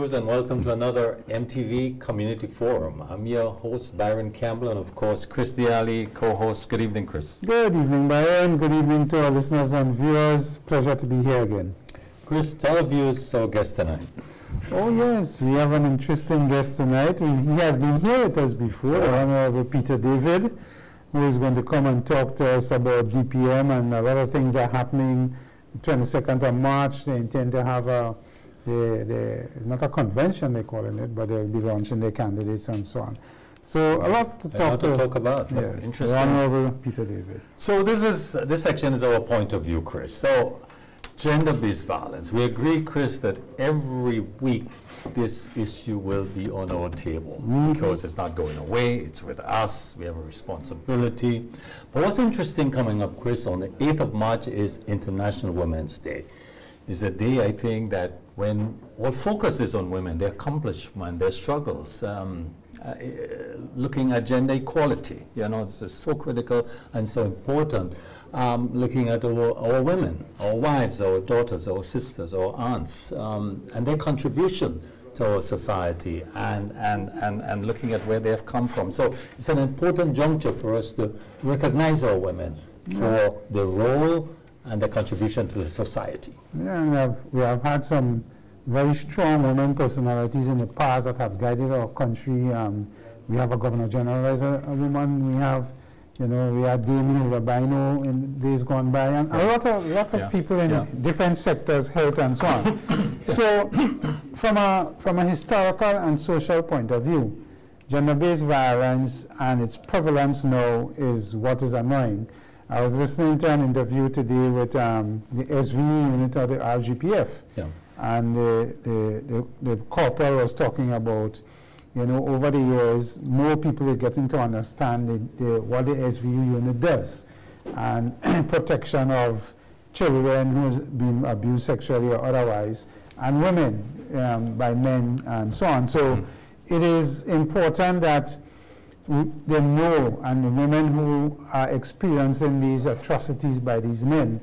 viewers, and welcome to another MTV Community Forum. I'm your host, Byron Campbell, and of course, Chris Diali, co-host. Good evening, Chris. Good evening, Byron. Good evening to our listeners and viewers. Pleasure to be here again. Chris, tell our viewers our guest tonight. Oh yes, we have an interesting guest tonight. He has been here with us before, Honorable Peter David, who is going to come and talk to us about DPM, and a lot of things are happening. The 22nd of March, they intend to have not a convention, they're calling it, but they'll be launching their candidates and so on. So a lot to talk about. Yes, interesting. Honorable Peter David. So this section is our point of view, Chris. So gender-based violence. We agree, Chris, that every week this issue will be on our table because it's not going away. It's with us. We have a responsibility. But what's interesting coming up, Chris, on the 8th of March is International Women's Day. It's a day, I think, that when all focus is on women, their accomplishment, their struggles, looking at gender equality. You know, this is so critical and so important. Looking at our women, our wives, our daughters, our sisters, our aunts, and their contribution to our society, and looking at where they have come from. So it's an important juncture for us to recognize our women for their role and their contribution to the society. Yeah, and we have had some very strong women personalities in the past that have guided our country. We have a Governor General as a woman. We have, we had Damien Rabino in days gone by, and a lot of people in different sectors, health and so on. So, from a historical and social point of view, gender-based violence and its prevalence now is what is annoying. I was listening to an interview today with the SV unit of the RGPF, and the corporal was talking about, over the years, more people are getting to understand what the SVU unit does, and protection of children who's been abused sexually or otherwise, and women by men and so on. So it is important that they know, and the women who are experiencing these atrocities by these men,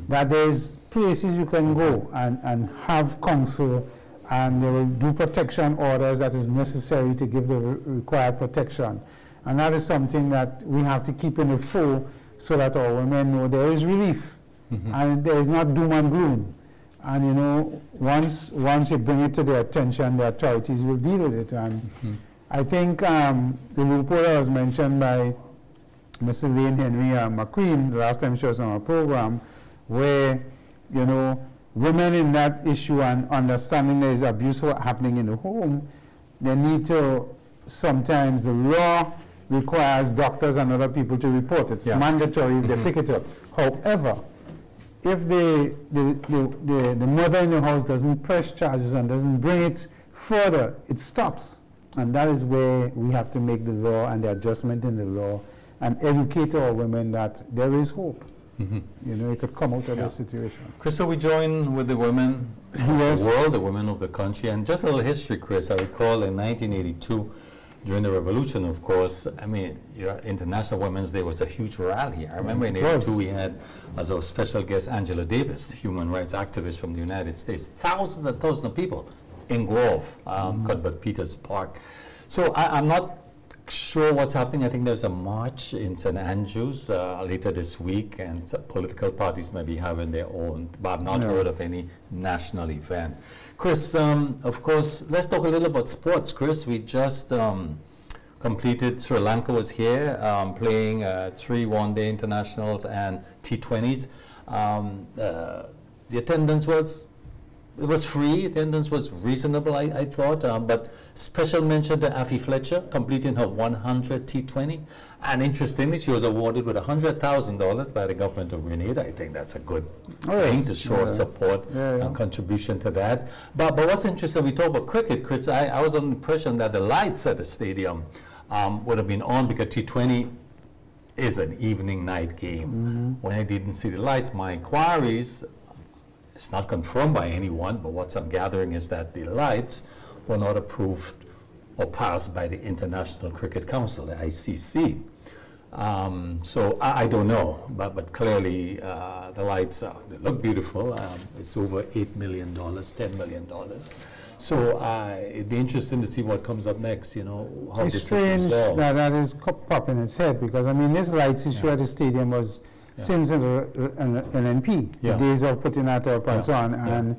that there's places you can go and have counsel, and they will do protection orders that is necessary to give the required protection. And that is something that we have to keep in the fore so that our women know there is relief, and there is not doom and gloom. And once you bring it to their attention, the authorities will deal with it. And I think the report that was mentioned by Mrs. Lane Henry McQueen the last time she was on our program, where women in that issue and understanding there is abuse happening in the home, they need to, sometimes the law requires doctors and other people to report it. It's mandatory if they pick it up. However, if the mother in the house doesn't press charges and doesn't bring it further, it stops. And that is where we have to make the law and the adjustment in the law and educate our women that there is hope. It could come out of this situation. Chris, so we join with the women of the world, the women of the country. And just a little history, Chris. I recall in 1982, during the revolution, of course, International Women's Day was a huge rally. I remember in 82 we had as our special guest Angela Davis, human rights activist from the United States. Thousands and thousands of people in Grove, Cuthbert Peters Park. So I'm not sure what's happening. I think there's a march in St. Andrews later this week, and political parties may be having their own, but I've not heard of any national event. Chris, of course, let's talk a little about sports. Chris, we just completed, Sri Lanka was here playing 3 one-day internationals and T20s. The attendance was free, attendance was reasonable, I thought, but special mention to Afi Fletcher, completing her 100 T20. And interestingly, she was awarded with $100,000 by the government of Grenada. I think that's a good thing to show support and contribution to that. But what's interesting, we talk about cricket, Chris, I was under the impression that the lights at the stadium would have been on because T20 is an evening night game. When I didn't see the lights, my inquiries, it's not confirmed by anyone, but what I'm gathering is that the lights were not approved or passed by the International Cricket Council, the ICC. So I don't know, but clearly the lights they look beautiful. It's over $8 million, $10 million. So it'd be interesting to see what comes up next, you know, how It's this is strange resolved. that is popping its head, because I mean, this lights issue at the stadium was since an NP, the days of putting that up and so on. And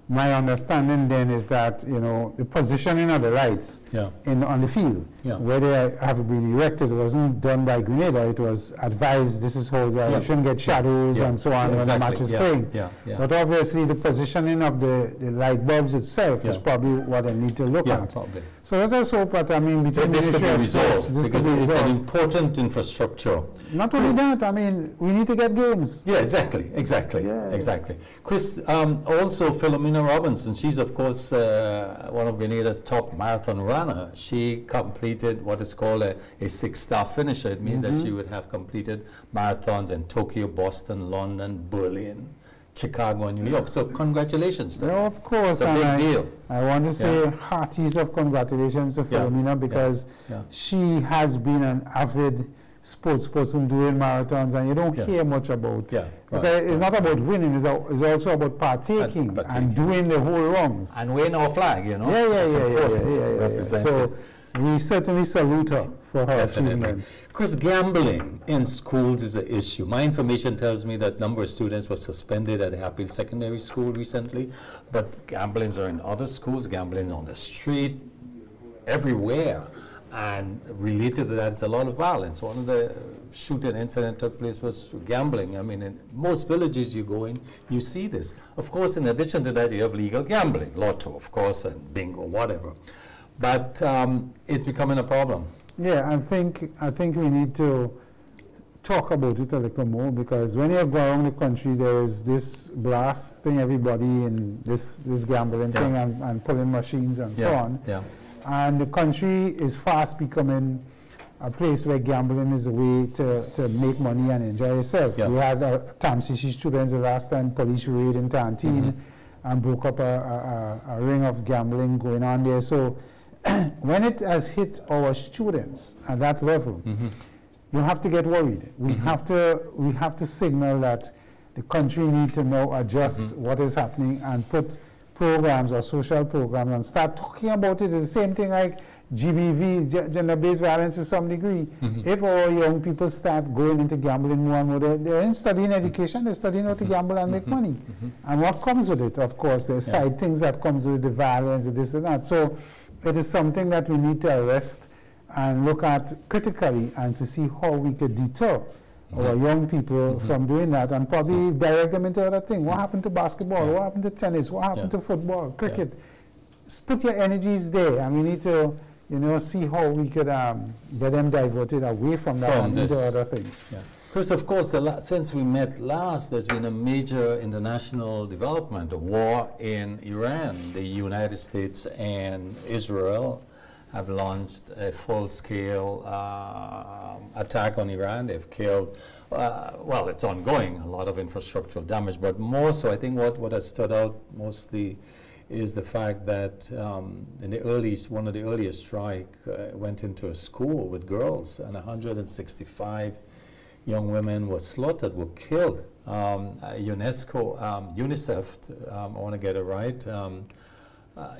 my understanding then is that, you know, the positioning of the lights on the field, where they have been erected, wasn't done by Grenada. It was advised, this is how you shouldn't get shadows and so on when the match is playing. But obviously the positioning of the light bulbs itself is probably what they need to look at. Probably. So let us hope that, I mean, between This could be resolved, this because could be it's resolved. an important infrastructure. Not only that, I mean, we need to get games. Yeah, exactly. Chris, also Philomena Robinson, she's of course one of Grenada's top marathon runner. She completed what is called a 6-star finisher. It means that she would have completed marathons in Tokyo, Boston, London, Berlin, Chicago, and New York. So congratulations to her. Yeah, of course. It's a big deal. I want to say hearties of congratulations to Philomena, because she has been an avid sports person doing marathons, and you don't hear much about. It's not about winning; it's also about partaking and doing the whole runs and waving our flag. You know, So we certainly salute her for her achievement. Because gambling in schools is an issue. My information tells me that a number of students were suspended at Happy Secondary School recently, but gamblings are in other schools, gambling on the street, everywhere. And related to that is a lot of violence. One of the shooting incident took place was gambling. I mean, in most villages you go in, you see this. Of course, in addition to that, you have legal gambling, lotto, of course, and bingo, whatever. But it's becoming a problem. Yeah, I think we need to talk about it a little more, because when you go around the country, there is this blasting everybody in this gambling thing and pulling machines and so on. And the country is fast becoming a place where gambling is a way to make money and enjoy yourself. We had Tamsishi students the last time, police raid in Tantine and broke up a ring of gambling going on there. So when it has hit our students at that level, you have to get worried. We have to signal that the country need to now adjust what is happening and put programs or social programs and start talking about it. It's the same thing like GBV, gender-based violence to some degree. If our young people start going into gambling more and more, they're studying education, they're studying how to gamble and make money. And what comes with it, of course, there's side things that comes with the violence, this and that. So it is something that we need to arrest and look at critically, and to see how we could deter our young people from doing that, and probably direct them into other things. What happened to basketball? What happened to tennis? What happened to football, cricket? Put your energies there, and we need to, you know, see how we could get them diverted away from that and into other things. Chris, of course, since we met last, there's been a major international development, a war in Iran. The United States and Israel have launched a full-scale attack on Iran. They've killed, well, it's ongoing, a lot of infrastructural damage, but more so, I think what has stood out mostly is the fact that in the one of the earliest strike went into a school with girls, and 165 young women were slaughtered, were killed. UNICEF, I want to get it right,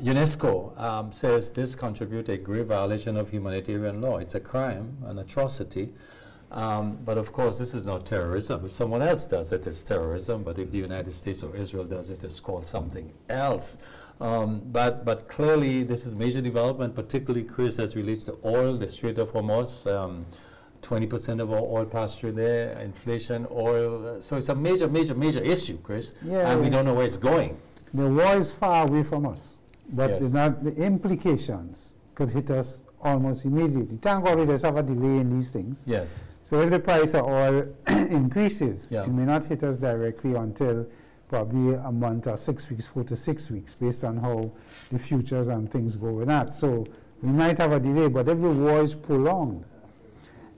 UNESCO says this contributes a grave violation of humanitarian law. It's a crime, an atrocity. But of course, this is not terrorism. If someone else does it, it's terrorism. But if the United States or Israel does it, it's called something else. But clearly, this is major development, particularly, Chris, as relates to oil, the Strait of Hormuz. 20% of our oil passed through there, inflation, oil. So it's a major, major, major issue, Chris. And we don't know where it's going. The war is far away from us. But the implications could hit us almost immediately. Thank God we just have a delay in these things. So if the price of oil increases, it may not hit us directly until probably a month or 6 weeks, 4 to 6 weeks, based on how the futures and things go with that. So we might have a delay, but if the war is prolonged,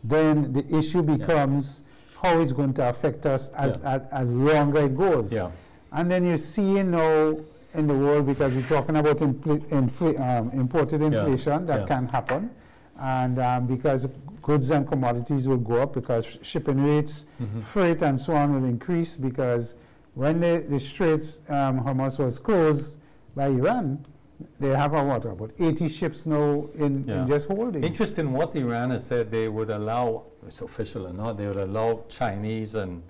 then the issue becomes how it's going to affect us as longer it goes. And then you see now in the world, because we're talking about imported inflation, that can happen, and because goods and commodities will go up, because shipping rates, freight and so on will increase, because when the Straits Hormuz was closed by Iran, They have about 80 ships now in just holding. Interesting what Iran has said. They would allow, it's official or not, they would allow Chinese and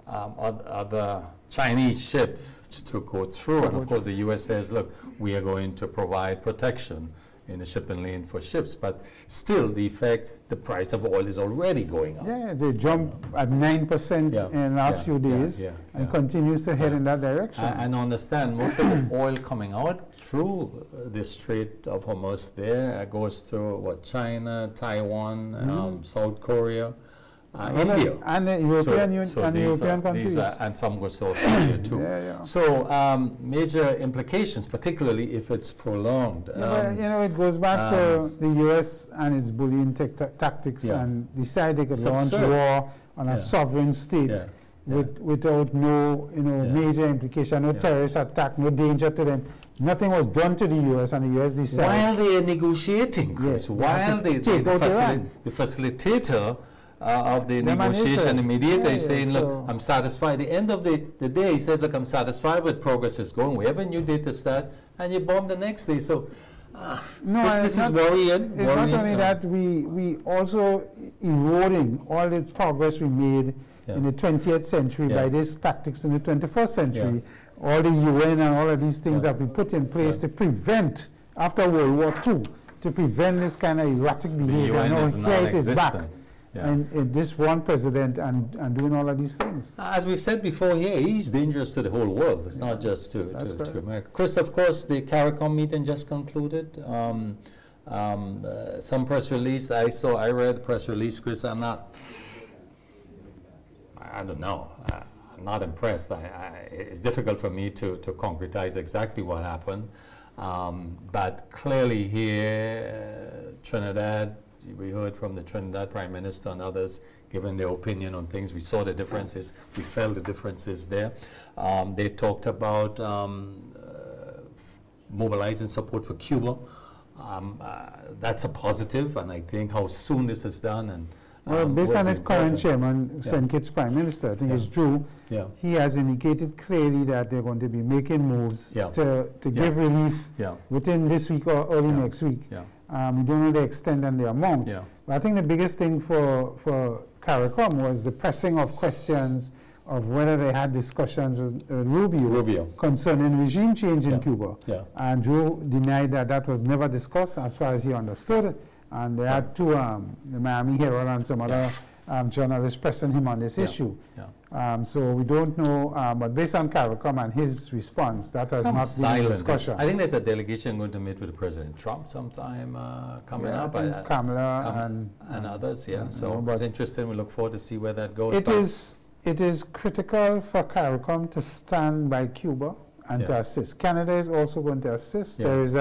other Chinese ships to go through. And of course the US says, look, we are going to provide protection in the shipping lane for ships, but still the price of oil is already going up. Yeah, they jumped at 9% in the last few days and continues to head in that direction. And understand, most of the oil coming out through the Strait of Hormuz there goes to China, Taiwan, South Korea, India. And the European countries. And some goes to Australia too. So major implications, particularly if it's prolonged. It goes back to the U.S. and its bullying tactics and decide they could launch war on a sovereign state without no major implication, no terrorist attack, no danger to them. Nothing was done to the U.S. and the U.S. decided. While they are negotiating, Chris, while the facilitator of the negotiation, the mediator is saying, look, I'm satisfied. At the end of the day, he says, look, I'm satisfied with progress is going. We have a new date to start, and you bomb the next day. So this is worrying. It's not only that, we also eroding all the progress we made in the 20th century by these tactics in the 21st century. All the UN and all of these things that we put in place to prevent, after World War II, to prevent this kind of erratic behavior. And here it is back. And this one president and doing all of these things. As we've said before here, he's dangerous to the whole world. It's not just to America. Chris, of course, the CARICOM meeting just concluded. Some press release, I read the press release, Chris. I don't know. I'm not impressed. It's difficult for me to concretize exactly what happened. But clearly here, Trinidad, we heard from the Trinidad Prime Minister and others giving their opinion on things. We saw the differences. We felt the differences there. They talked about mobilizing support for Cuba. That's a positive, and I think how soon this is done. And based on its current chairman, St. Kitts Prime Minister, I think it's Drew, he has indicated clearly that they're going to be making moves to give relief within this week or early next week. We don't know the extent and the amount. But I think the biggest thing for CARICOM was the pressing of questions of whether they had discussions with Rubio concerning regime change in Cuba. And Drew denied that was never discussed as far as he understood. And they had two, the Miami Herald and some other journalists pressing him on this issue. So we don't know, but based on CARICOM and his response, that has not been a discussion. I think there's a delegation going to meet with President Trump sometime coming up. Kamala and others, so it's interesting. We look forward to see where that goes. It is critical for CARICOM to stand by Cuba and to assist. Canada is also going to assist. There is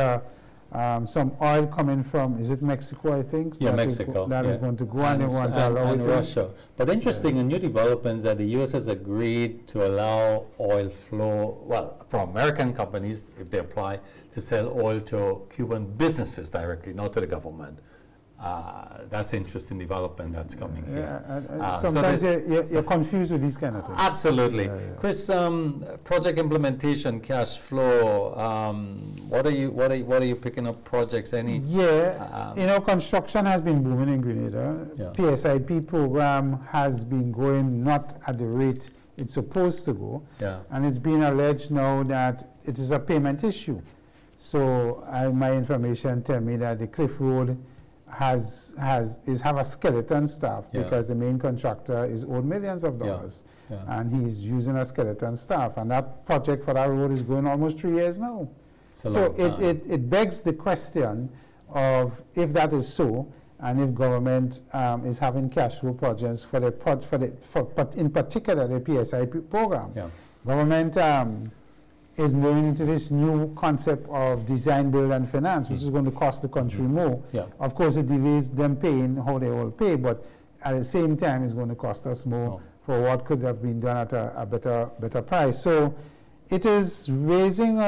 some oil coming from, is it Mexico, I think? Mexico. That is going to go, and they want to allow it. Russia. But interesting, a new development is that the U.S. has agreed to allow oil flow, for American companies, if they apply, to sell oil to Cuban businesses directly, not to the government. That's an interesting development that's coming here. Sometimes you're confused with these kind of things. Absolutely. Chris, project implementation, cash flow, what are you picking up projects? Any? Construction has been booming in Grenada. PSIP program has been going not at the rate it's supposed to go. And it's been alleged now that it is a payment issue. So my information tell me that the Cliff Road have a skeleton staff because the main contractor is owed millions of dollars and he's using a skeleton staff, and that project for that road is going almost 3 years now. So it begs the question of if that is so, and if government is having cash flow projects for in particular the PSIP program. Government is going into this new concept of design, build, and finance, which is going to cost the country more. Of course, it delays them paying how they all pay, but at the same time, it's going to cost us more for what could have been done at a better price. So it is raising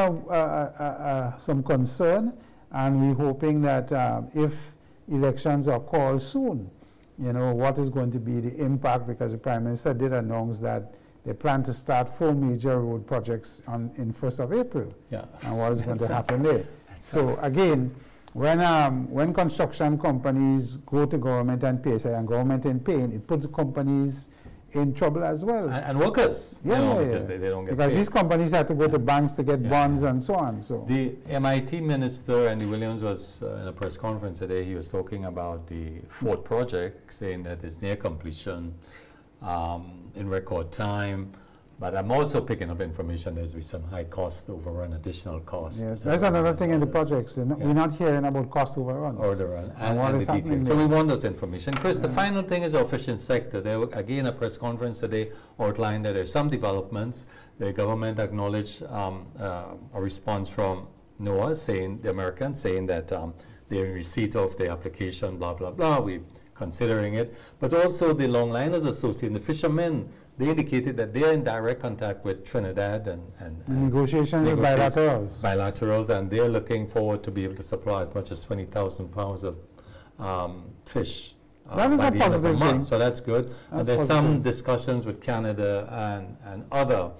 some concern, and we're hoping that if elections are called soon, what is going to be the impact, because the Prime Minister did announce that they plan to start 4 major road projects in 1st of April. And what is going to happen there? So again, when construction companies go to government and pay, say, and government in pain, it puts companies in trouble as well. And workers, because they don't get because paid. these companies have to go to banks to get bonds and so on. So the MIT minister, Andy Williams, was in a press conference today. He was talking about the Fort project, saying that it's near completion in record time. But I'm also picking up information there's been some high cost overrun, additional cost. yes, that's another thing in the projects. We're not hearing about cost overruns. Overrun And what and is the happening details. So there. we want those information. Chris, the final thing is our fishing sector. There were, again, a press conference today outlined that there's some developments. The government acknowledged a response from NOAA, saying, the Americans, saying that they're in receipt of the application, blah, blah, blah. We're considering it. But also the Longliners Association, the fishermen, they indicated that they're in direct contact with Trinidad and Negotiations with bilaterals. bilaterals, and they're looking forward to be able to supply as much as 20,000 pounds of fish That is by a the end of the positive month. thing. So that's good. And That's there's some positive. discussions with Canada and other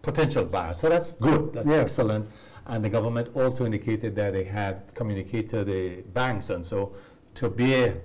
potential buyers. So that's good. That's Yes. excellent. And the government also indicated that they had communicated to the banks and so to bear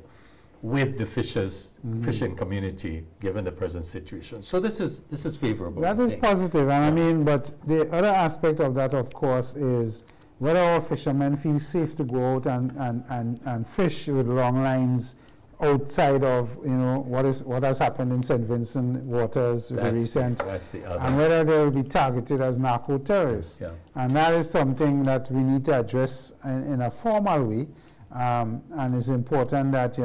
with the fishing community, given the present situation. So this is favorable. That I is think. positive, and I mean, but the other aspect of that, of course, is whether our fishermen feel safe to go out and fish with long lines outside of what has happened in St. Vincent waters with the recent, That's the other. and whether they will be targeted as narco terrorists. Yeah. And that is something that we need to address in a formal way, and it's important that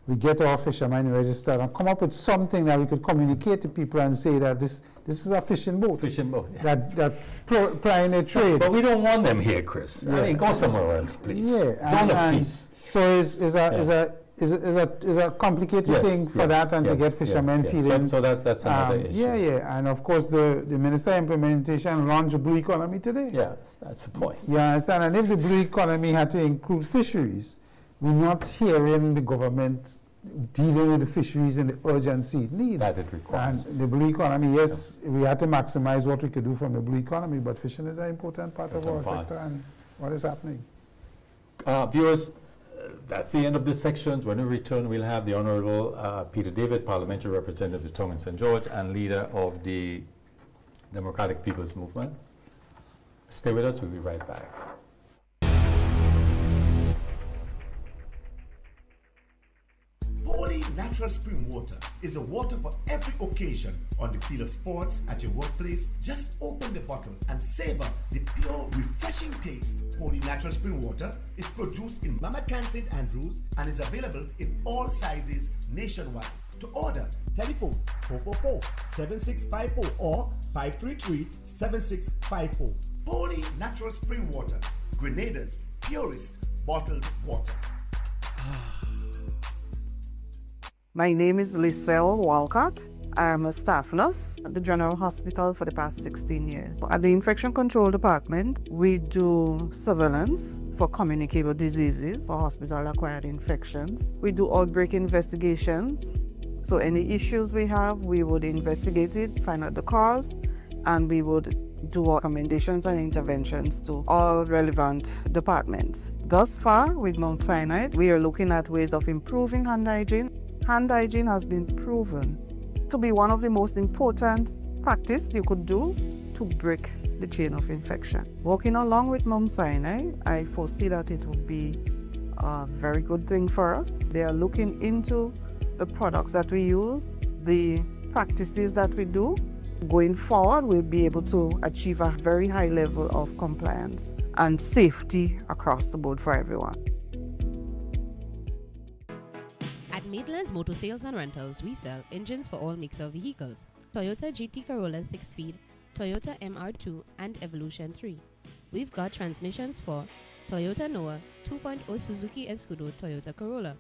we get our fishermen registered and come up with something that we could communicate to people and say that this is a fishing boat. Fishing boat. Yeah. That plying a trade. But we don't want them here, Chris. I mean, go somewhere else, please. Zone of peace. So is a complicated thing for that, and to get fishermen feeling. So that's another issue. And of course the Minister of Implementation launched the blue economy today. Yeah, that's the point. You understand? And if the blue economy had to include fisheries, we're not hearing the government dealing with the fisheries in the urgency it needs. That it requires. And the blue economy, yes, we had to maximize what we could do from the blue economy, but fishing is an important part of our sector and what is happening. Viewers, that's the end of this section. When we return, we'll have the Honorable Peter David, Parliamentary Representative of Tongan St. George and leader of the Democratic People's Movement. Stay with us, we'll be right back. Holy natural spring water is a water for every occasion. On the field of sports, at your workplace, just open the bottle and savor the pure, refreshing taste. Holy natural spring water is produced in Mama Can St. Andrews and is available in all sizes nationwide. To order, telephone 444-7654 or 533-7654. Holy natural spring water, Grenada's purest bottled water. My name is Liselle Walcott. I am a staff nurse at the General Hospital for the past 16 years. At the Infection Control Department, we do surveillance for communicable diseases or hospital-acquired infections. We do outbreak investigations. So any issues we have, we would investigate it, find out the cause, and we would do recommendations and interventions to all relevant departments. Thus far, with Mount Sinai, we are looking at ways of improving hand hygiene. Hand hygiene has been proven to be one of the most important practices you could do to break the chain of infection. Working along with Mount Sinai, I foresee that it will be a very good thing for us. They are looking into the products that we use, the practices that we do. Going forward, we'll be able to achieve a very high level of compliance and safety across the board for everyone. At Maitland's Motor Sales and Rentals, we sell engines for all makes of vehicles. Toyota GT Corolla 6-speed, Toyota MR2 and Evolution 3. We've got transmissions for Toyota Noah, 2.0 Suzuki Escudo, Toyota Corolla.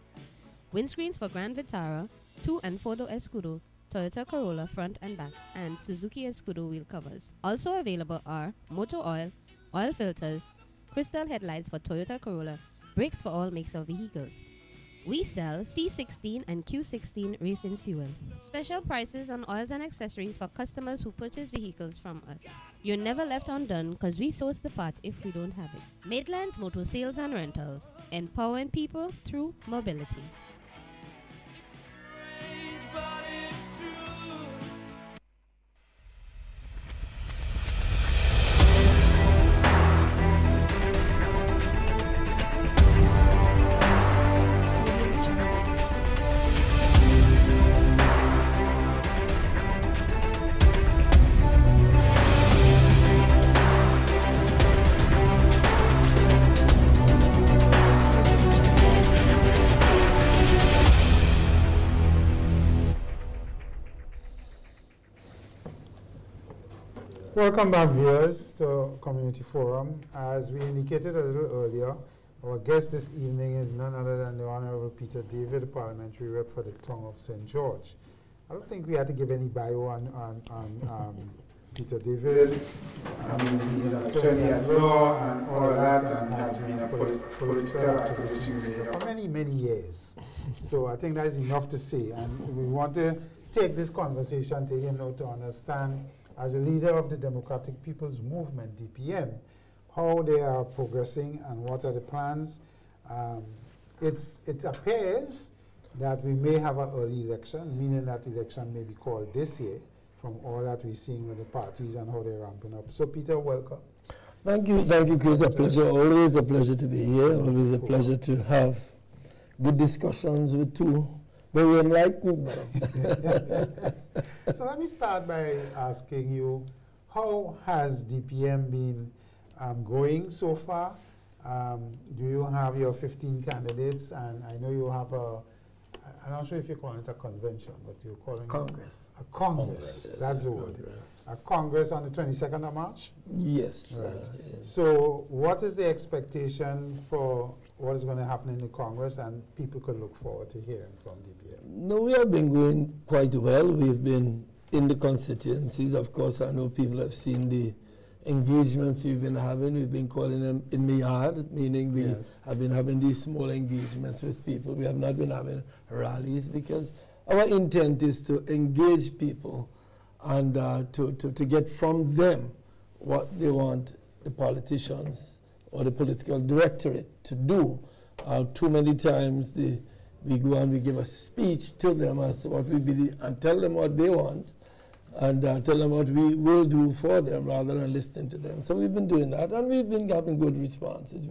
Windscreens for Grand Vitara, 2 and 4-door Escudo, Toyota Corolla front and back, and Suzuki Escudo wheel covers. Also available are motor oil, oil filters, crystal headlights for Toyota Corolla, brakes for all makes of vehicles. We sell C16 and Q16 racing fuel. Special prices on oils and accessories for customers who purchase vehicles from us. You're never left undone because we source the part if we don't have it. Maitland's Motor Sales and Rentals, empowering people through mobility. Welcome back, viewers, to Community Forum. As we indicated a little earlier, our guest this evening is none other than the Honorable Peter David, the Parliamentary Rep for the Tongue of St. George. I don't think we had to give any bio on Peter David. I mean, he's an attorney at law and all of that, and has been a political activist for many, many years. So I think that's enough to say, and we want to take this conversation to him now to understand, as a leader of the Democratic People's Movement, DPM, how they are progressing and what are the plans. It appears that we may have an early election, meaning that election may be called this year, from all that we're seeing with the parties and how they're ramping up. So, Peter, welcome. Thank you, Chris. A pleasure, always a pleasure to be here, always a pleasure to have good discussions with two very enlightened. So let me start by asking you, how has DPM been going so far? Do you have your 15 candidates? And I know you have I'm not sure if you call it a convention, but you're calling Congress. it a Congress. Yes, That's the word. Congress. A Congress on the 22nd of March? Yes. Right. Yes. So what is the expectation for what is going to happen in the Congress, and people could look forward to hearing from DPM? No, we have been going quite well. We've been in the constituencies. Of course, I know people have seen the engagements we've been having. We've been calling them in the yard, meaning we have been having these small engagements with people. We have not been having rallies because our intent is to engage people and to get from them what they want the politicians or the political directorate to do. Too many times we go and we give a speech to them as to what we believe and tell them what they want and tell them what we will do for them rather than listening to them. So we've been doing that, and we've been getting good responses.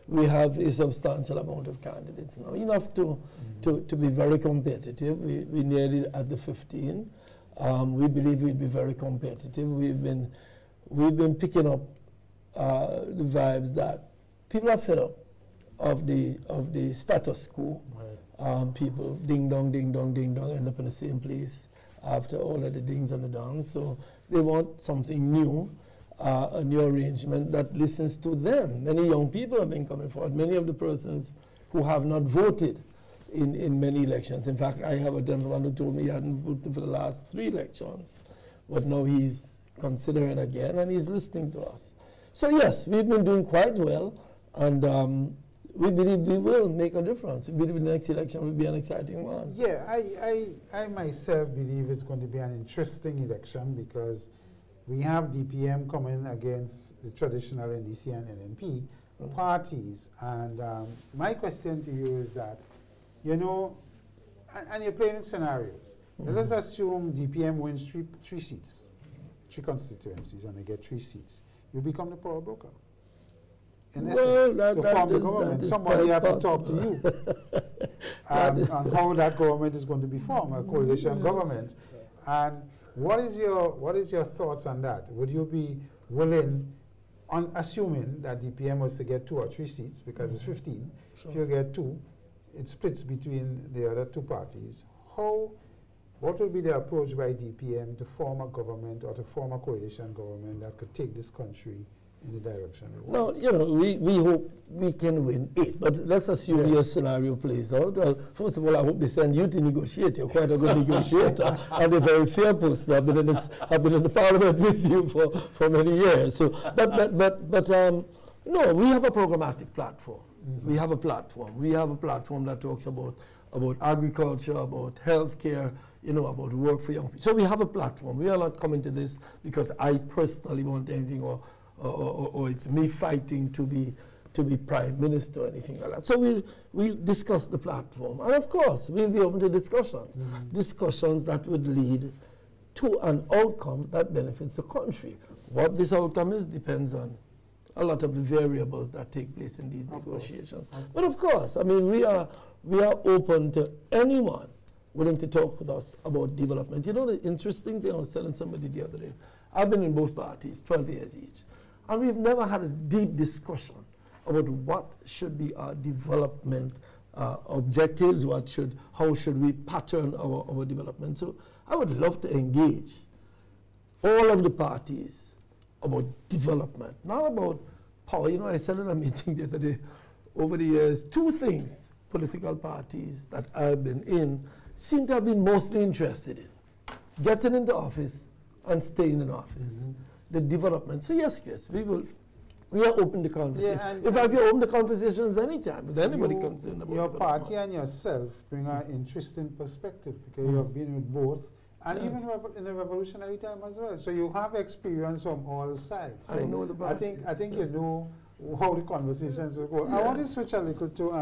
We have a substantial amount of candidates now, enough to be very competitive. We nearly at the 15. We believe we'll be very competitive. We've been picking up the vibes that people are fed up of the status quo. Right. People ding dong, end up in the same place after all of the dings and the dongs. So they want something new, a new arrangement that listens to them. Many young people have been coming forward. Many of the persons who have not voted in many elections. In fact, I have a gentleman who told me he hadn't voted for the last 3 elections, but now he's considering again and he's listening to us. So yes, we've been doing quite well, and we believe we will make a difference. We believe the next election will be an exciting one. Yeah, I myself believe it's going to be an interesting election because we have DPM coming against the traditional NDC and NNP parties. And my question to you is that, you know, and you're playing in scenarios. Let us assume DPM wins three seats, 3 constituencies, and they get 3 seats. You become the power broker. In essence, to form the government, somebody have to talk to you on how that government is going to be formed, a coalition government. And what is your thoughts on that? Would you be willing, on assuming that DPM was to get 2 or 3 seats, because it's 15, if you get 2, it splits between the other 2 parties. What will be the approach by DPM to form a government or to form a coalition government that could take this country in the direction we want? No, you know, we hope we can win 8, but let's assume your scenario plays out. Well, first of all, I hope they send you to negotiate. You're quite a good negotiator and a very fair person. I've been in the parliament with you for many years. So, but no, we have a programmatic platform. We have a platform. We have a platform that talks about agriculture, about healthcare, about work for young people. So we have a platform. We are not coming to this because I personally want anything or it's me fighting to be prime minister or anything like that. So we'll discuss the platform. And of course, we'll be open to discussions. Discussions that would lead to an outcome that benefits the country. What this outcome is depends on a lot of the variables that take place in these negotiations. But of course, I mean, we are open to anyone willing to talk with us about development. You know, the interesting thing, I was telling somebody the other day, I've been in both parties, 12 years each, and we've never had a deep discussion about what should be our development objectives, how should we pattern our development. So I would love to engage all of the parties about development, not about power. You know, I said in a meeting the other day, over the years, two things political parties that I've been in seem to have been mostly interested in: getting into office and staying in office. The development. So yes, Chris, we are open to conversations. Yeah, in fact, we are open to conversations anytime with anybody concerned about your development. party and yourself bring an interesting perspective because you have been with both, and Yes. even in the revolutionary time as well. So you have experience from all sides. So I know the parties. I think yes. you know how the conversations will go. I want to switch a little to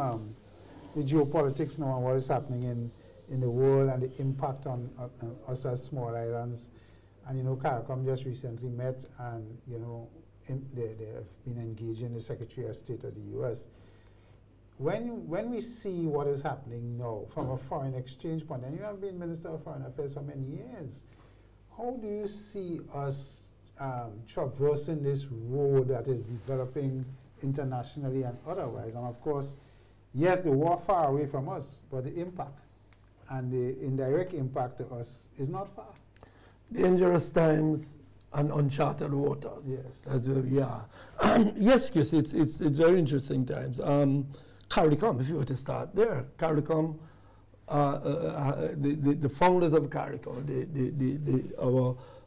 the geopolitics now and what is happening in the world and the impact on us as small islands. And you know, CARICOM just recently met, and you know, they have been engaging the Secretary of State of the U.S. When we see what is happening now from a foreign exchange point, and you have been Minister of Foreign Affairs for many years, how do you see us traversing this road that is developing internationally and otherwise? And of course, yes, the war far away from us, but the impact and the indirect impact to us is not far. Dangerous times and uncharted waters. Yes. That's where we are. Yes, Chris, it's very interesting times. CARICOM, if you were to start there, CARICOM, the founders of CARICOM,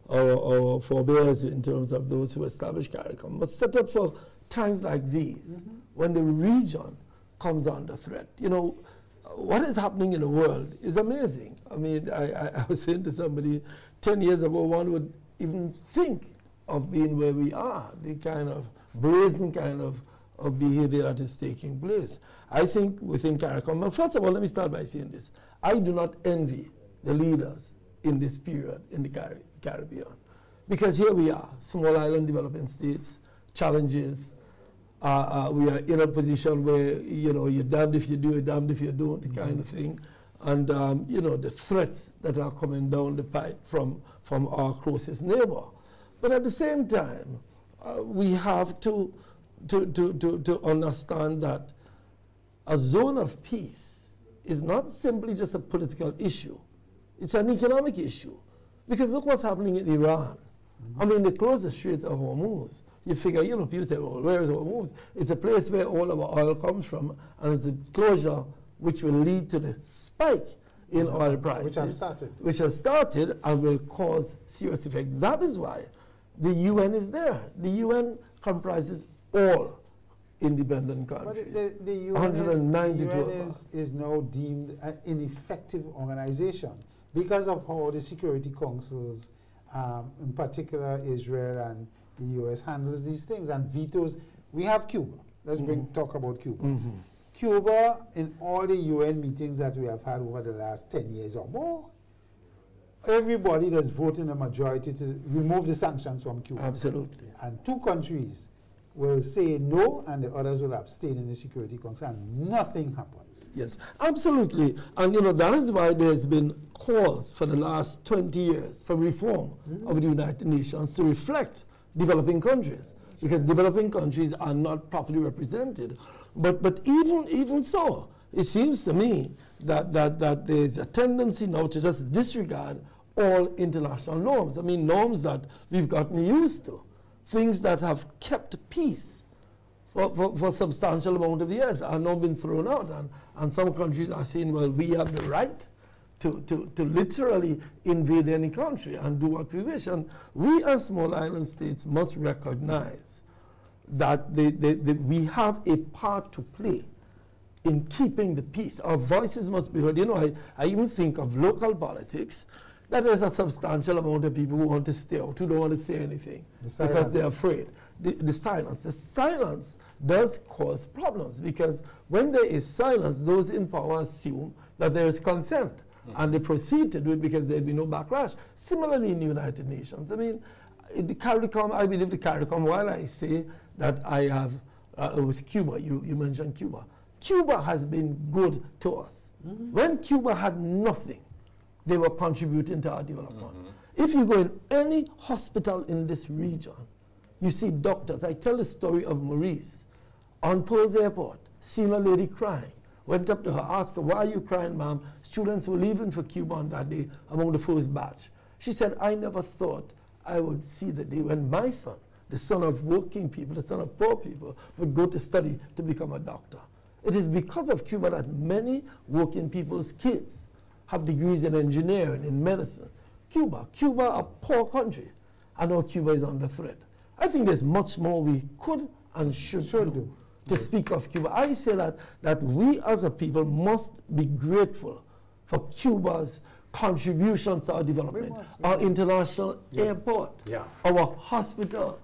our forebears in terms of those who established CARICOM, was set up for times like these, when the region comes under threat. You know, what is happening in the world is amazing. I mean, I was saying to somebody, 10 years ago, one would even think of being where we are, the kind of brazen kind of behavior that is taking place. I think within CARICOM, and first of all, let me start by saying this. I do not envy the leaders in this period in the Caribbean. Because here we are, small island developing states, challenges. We are in a position where, you know, you're damned if you do, you're damned if you don't, kind of thing. And, you know, the threats that are coming down the pipe from our closest neighbor. But at the same time, we have to understand that a zone of peace is not simply just a political issue. It's an economic issue. Because look what's happening in Iran. I mean, they closed the Strait of Hormuz. You figure, you know, people say, well, where is Hormuz? It's a place where all our oil comes from, and it's a closure which will lead to the spike in oil prices. Which has started and will cause serious effect. That is why the UN is there. The UN comprises all independent countries. But the UN 192 is now deemed an ineffective organization because of how the Security Councils, in particular Israel and the US, handles these things and vetoes. We have Cuba. Let's talk about Cuba. Cuba, in all the UN meetings that we have had over the last 10 years or more, everybody that's voting a majority to remove the sanctions from Cuba. Absolutely. And two countries will say no, and the others will abstain in the Security Council, and nothing happens. Yes, absolutely. And you know, that is why there's been calls for the last 20 years for reform of the United Nations to reflect developing countries, because developing countries are not properly represented. But even so, it seems to me that there's a tendency now to just disregard all international norms. I mean, norms that we've gotten used to, things that have kept peace for a substantial amount of years are now been thrown out. And some countries are saying, well, we have the right to literally invade any country and do what we wish. And we as small island states must recognize that we have a part to play in keeping the peace. Our voices must be heard. You know, I even think of local politics, that there's a substantial amount of people who want to stay out, who don't want to say anything because they're afraid. The silence does cause problems, because when there is silence, those in power assume that there is consent, and they proceed to do it because there'd be no backlash. Similarly in the United Nations, I mean, the CARICOM, I believe the CARICOM, while I say that I have, with Cuba, you mentioned Cuba. Cuba has been good to us. When Cuba had nothing, they were contributing to our development. If you go in any hospital in this region, you see doctors. I tell the story of Maurice on Pearls Airport, seen a lady crying, went up to her, asked her, why are you crying, ma'am? Students were leaving for Cuba on that day, among the first batch. She said, I never thought I would see the day when my son, the son of working people, the son of poor people, would go to study to become a doctor. It is because of Cuba that many working people's kids have degrees in engineering, in medicine. Cuba, a poor country, and now Cuba is under threat. I think there's much more we could and should do to speak of Cuba. I say that we as a people must be grateful for Cuba's contributions to our development, our international airport, our hospital.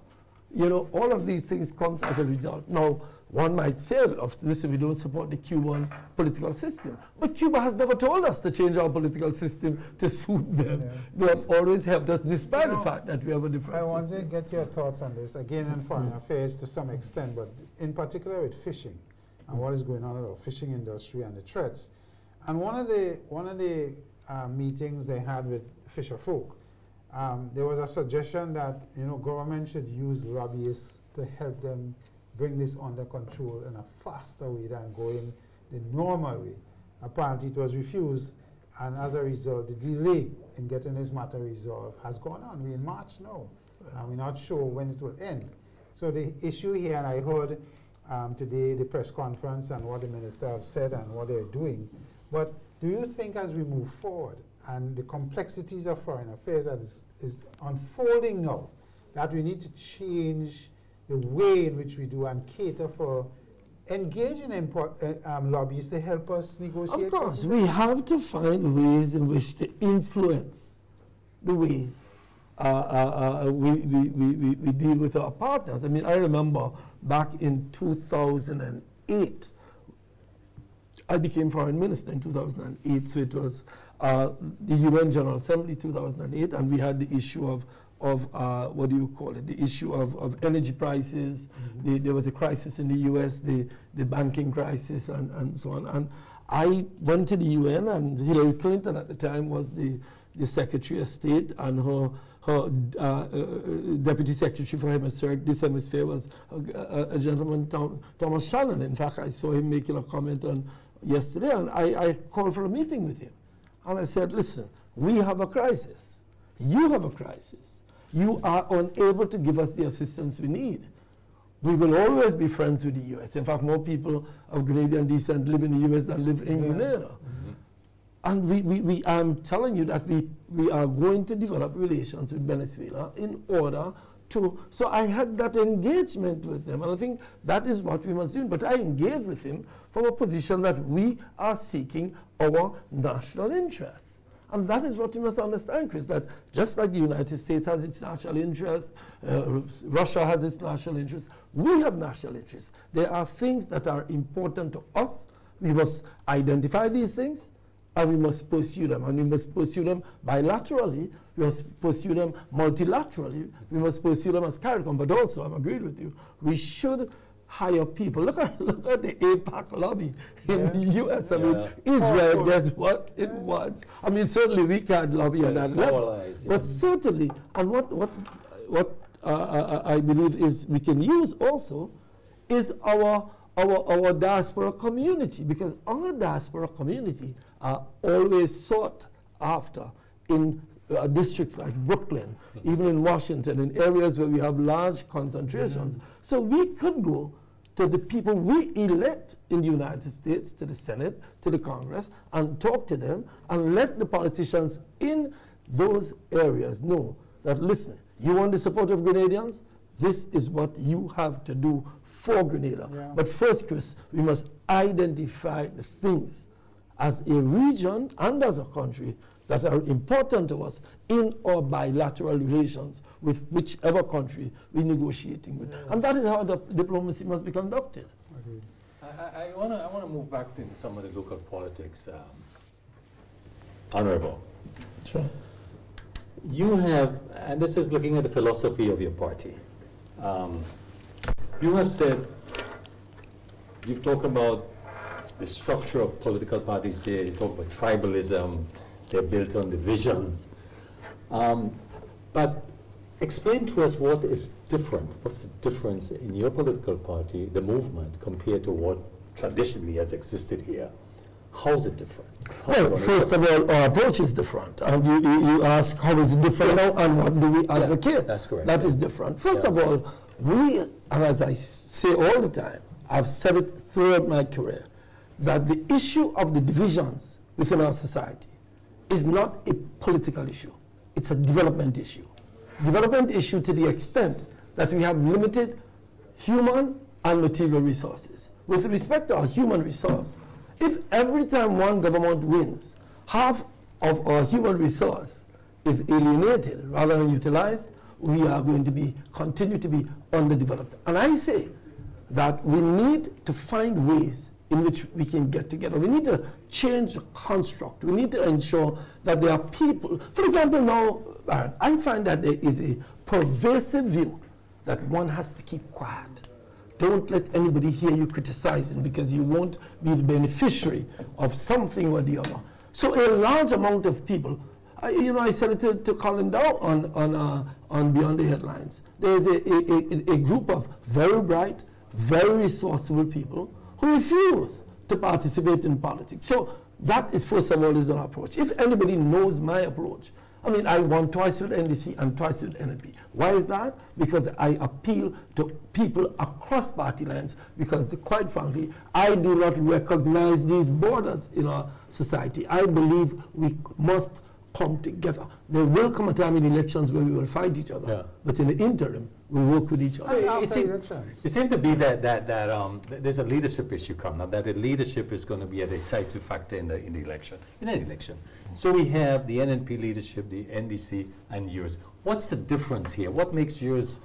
You know, all of these things come as a result. Now, one might say, listen, we don't support the Cuban political system. But Cuba has never told us to change our political system to suit them. They have always helped us, despite the fact that we have a different system. I want to get your thoughts on this, again, in foreign affairs to some extent, but in particular with fishing and what is going on in our fishing industry and the threats. And one of the meetings they had with fisher folk, there was a suggestion that, you know, government should use lobbyists to help them bring this under control in a faster way than going the normal way. Apparently it was refused, and as a result, the delay in getting this matter resolved has gone on. We're in March now, and we're not sure when it will end. So the issue here, and I heard today the press conference and what the minister have said and what they're doing, but do you think as we move forward and the complexities of foreign affairs that is unfolding now, that we need to change the way in which we do and cater for engaging in lobbyists to help us negotiate? Of course, we have to find ways in which to influence the way we deal with our partners. I mean, I remember back in 2008, I became foreign minister in 2008, so it was the UN General Assembly 2008, and we had the issue of what do you call it, the issue of energy prices. There was a crisis in the US, the banking crisis, and so on. And I went to the UN, and Hillary Clinton at the time was the Secretary of State, and her Deputy Secretary for this hemisphere was a gentleman, Thomas Shannon. In fact, I saw him making a comment on yesterday, and I called for a meeting with him. And I said, listen, we have a crisis. You have a crisis. You are unable to give us the assistance we need. We will always be friends with the U.S. In fact, more people of Grenadian descent live in the U.S. than live in Grenada. And I'm telling you that we are going to develop relations with Venezuela in order to, so I had that engagement with them, and I think that is what we must do. But I engaged with him from a position that we are seeking our national interests. And that is what you must understand, Chris, that just like the United States has its national interest, Russia has its national interest, we have national interests. There are things that are important to us. We must identify these things, and we must pursue them. And we must pursue them bilaterally, we must pursue them multilaterally, we must pursue them as CARICOM. But also, I'm agreed with you, we should hire people. Look at the AIPAC lobby in the U.S. I mean, Israel gets what it wants. I mean, certainly we can't lobby at that level. But certainly, and what I believe is we can use also is our diaspora community, because our diaspora community are always sought after in districts like Brooklyn, even in Washington, in areas where we have large concentrations. So we could go to the people we elect in the United States, to the Senate, to the Congress, and talk to them and let the politicians in those areas know that, listen, you want the support of Grenadians? this is what you have to do for Grenada. Yeah. But first, Chris, we must identify the things as a region and as a country that are important to us in our bilateral relations with whichever country we're negotiating with. And that is how the diplomacy must be conducted. I want to move back into some of the local politics. Honorable, Sure. you have, and this is looking at the philosophy of your party. You have said, you've talked about the structure of political parties here, you talk about tribalism, they're built on division. But explain to us what is different. What's the difference in your political party, the movement, compared to what traditionally has existed here? How is it different? Well, first of all, our approach is different. And you ask, how is it different Yes. now, and what do we advocate? that's correct. That is different. First Yeah. of all, we, and as I say all the time, I've said it throughout my career, that the issue of the divisions within our society is not a political issue. It's a development issue. Development issue to the extent that we have limited human and material resources. With respect to our human resource, if every time one government wins, half of our human resource is alienated rather than utilized, we are going to continue to be underdeveloped. And I say that we need to find ways in which we can get together. We need to change the construct. We need to ensure that there are people. For example, now, I find that there is a pervasive view that one has to keep quiet. Don't let anybody hear you criticizing, because you won't be the beneficiary of something or the other. So a large amount of people, I said it to Colin Dow on Beyond the Headlines. There's a group of very bright, very resourceful people who refuse to participate in politics. So that is, first of all, is an approach. If anybody knows my approach, I mean, I won twice with NDC and twice with NNP. Why is that? Because I appeal to people across party lines, because quite frankly, I do not recognize these borders in our society. I believe we must come together. There will come a time in elections where we will fight each other, Yeah. but in the interim, we work with each other. It seems to be that there's a leadership issue coming up, that the leadership is going to be a decisive factor in the election, in any election. So we have the NNP leadership, the NDC, and yours. What's the difference here? What makes yours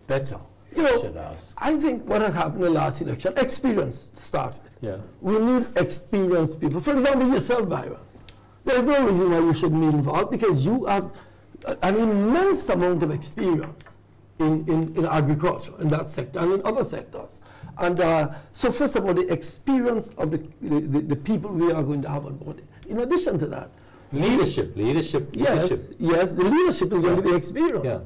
better? I should ask. I think what has happened in the last election, experience to start with. Yeah. We need experienced people. For example, yourself, Byron. There's no reason why you shouldn't be involved, because you have an immense amount of experience in agriculture, in that sector, and in other sectors. And so first of all, the experience of the people we are going to have on board. In addition to that, Leadership. yes, the leadership is going to be experienced. Yeah.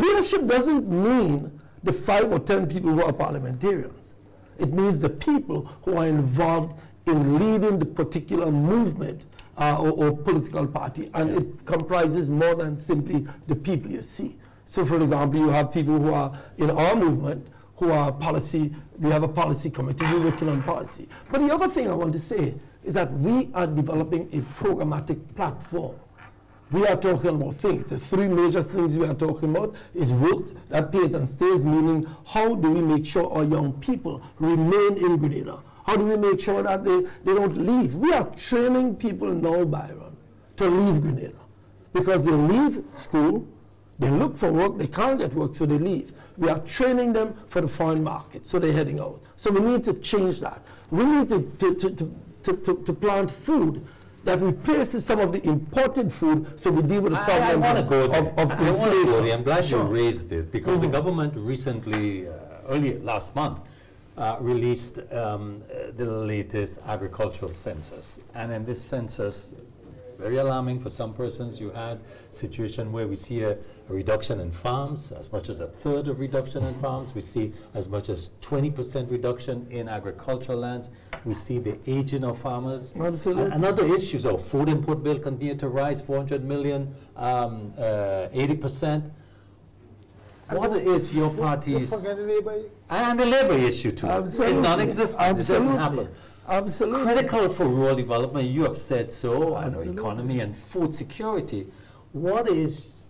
Leadership doesn't mean the 5 or 10 people who are parliamentarians. It means the people who are involved in leading the particular movement or political party, and it comprises more than simply the people you see. So, for example, you have people who are in our movement who are policy. We have a policy committee. We're working on policy. But the other thing I want to say is that we are developing a programmatic platform. We are talking about things. The 3 major things we are talking about is work that pays and stays, meaning how do we make sure our young people remain in Grenada? How do we make sure that they don't leave? We are training people now, Byron, to leave Grenada, because they leave school, they look for work, they can't get work, so they leave. We are training them for the foreign market, so they're heading out. So we need to change that. We need to plant food that replaces some of the imported food, so we deal with the problem I want to go there. of I want to inflation. go there. I'm glad Sure. you raised it, because the government recently, earlier last month, released the latest agricultural census. And in this census, very alarming for some persons, you had a situation where we see a reduction in farms, as much as a third of reduction in farms. We see as much as 20% reduction in agricultural lands. We see the aging of farmers. Absolutely. And other issues, our food input bill continue to rise, 400 million, 80%. What is your party's... And the labor issue too. Absolutely. It's non-existent. It doesn't happen. Absolutely. Critical for rural development, you have said so, and Absolutely. economy and food security. What is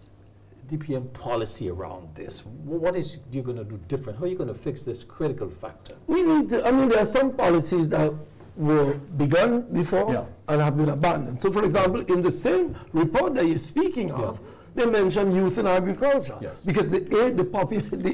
DPM policy around this? What is you going to do different? How are you going to fix this critical factor? We need to, I mean, there are some policies that were begun before Yeah. and have been abandoned. So, for example, in the same report that you're speaking of, they mention youth in agriculture. Yes. Because the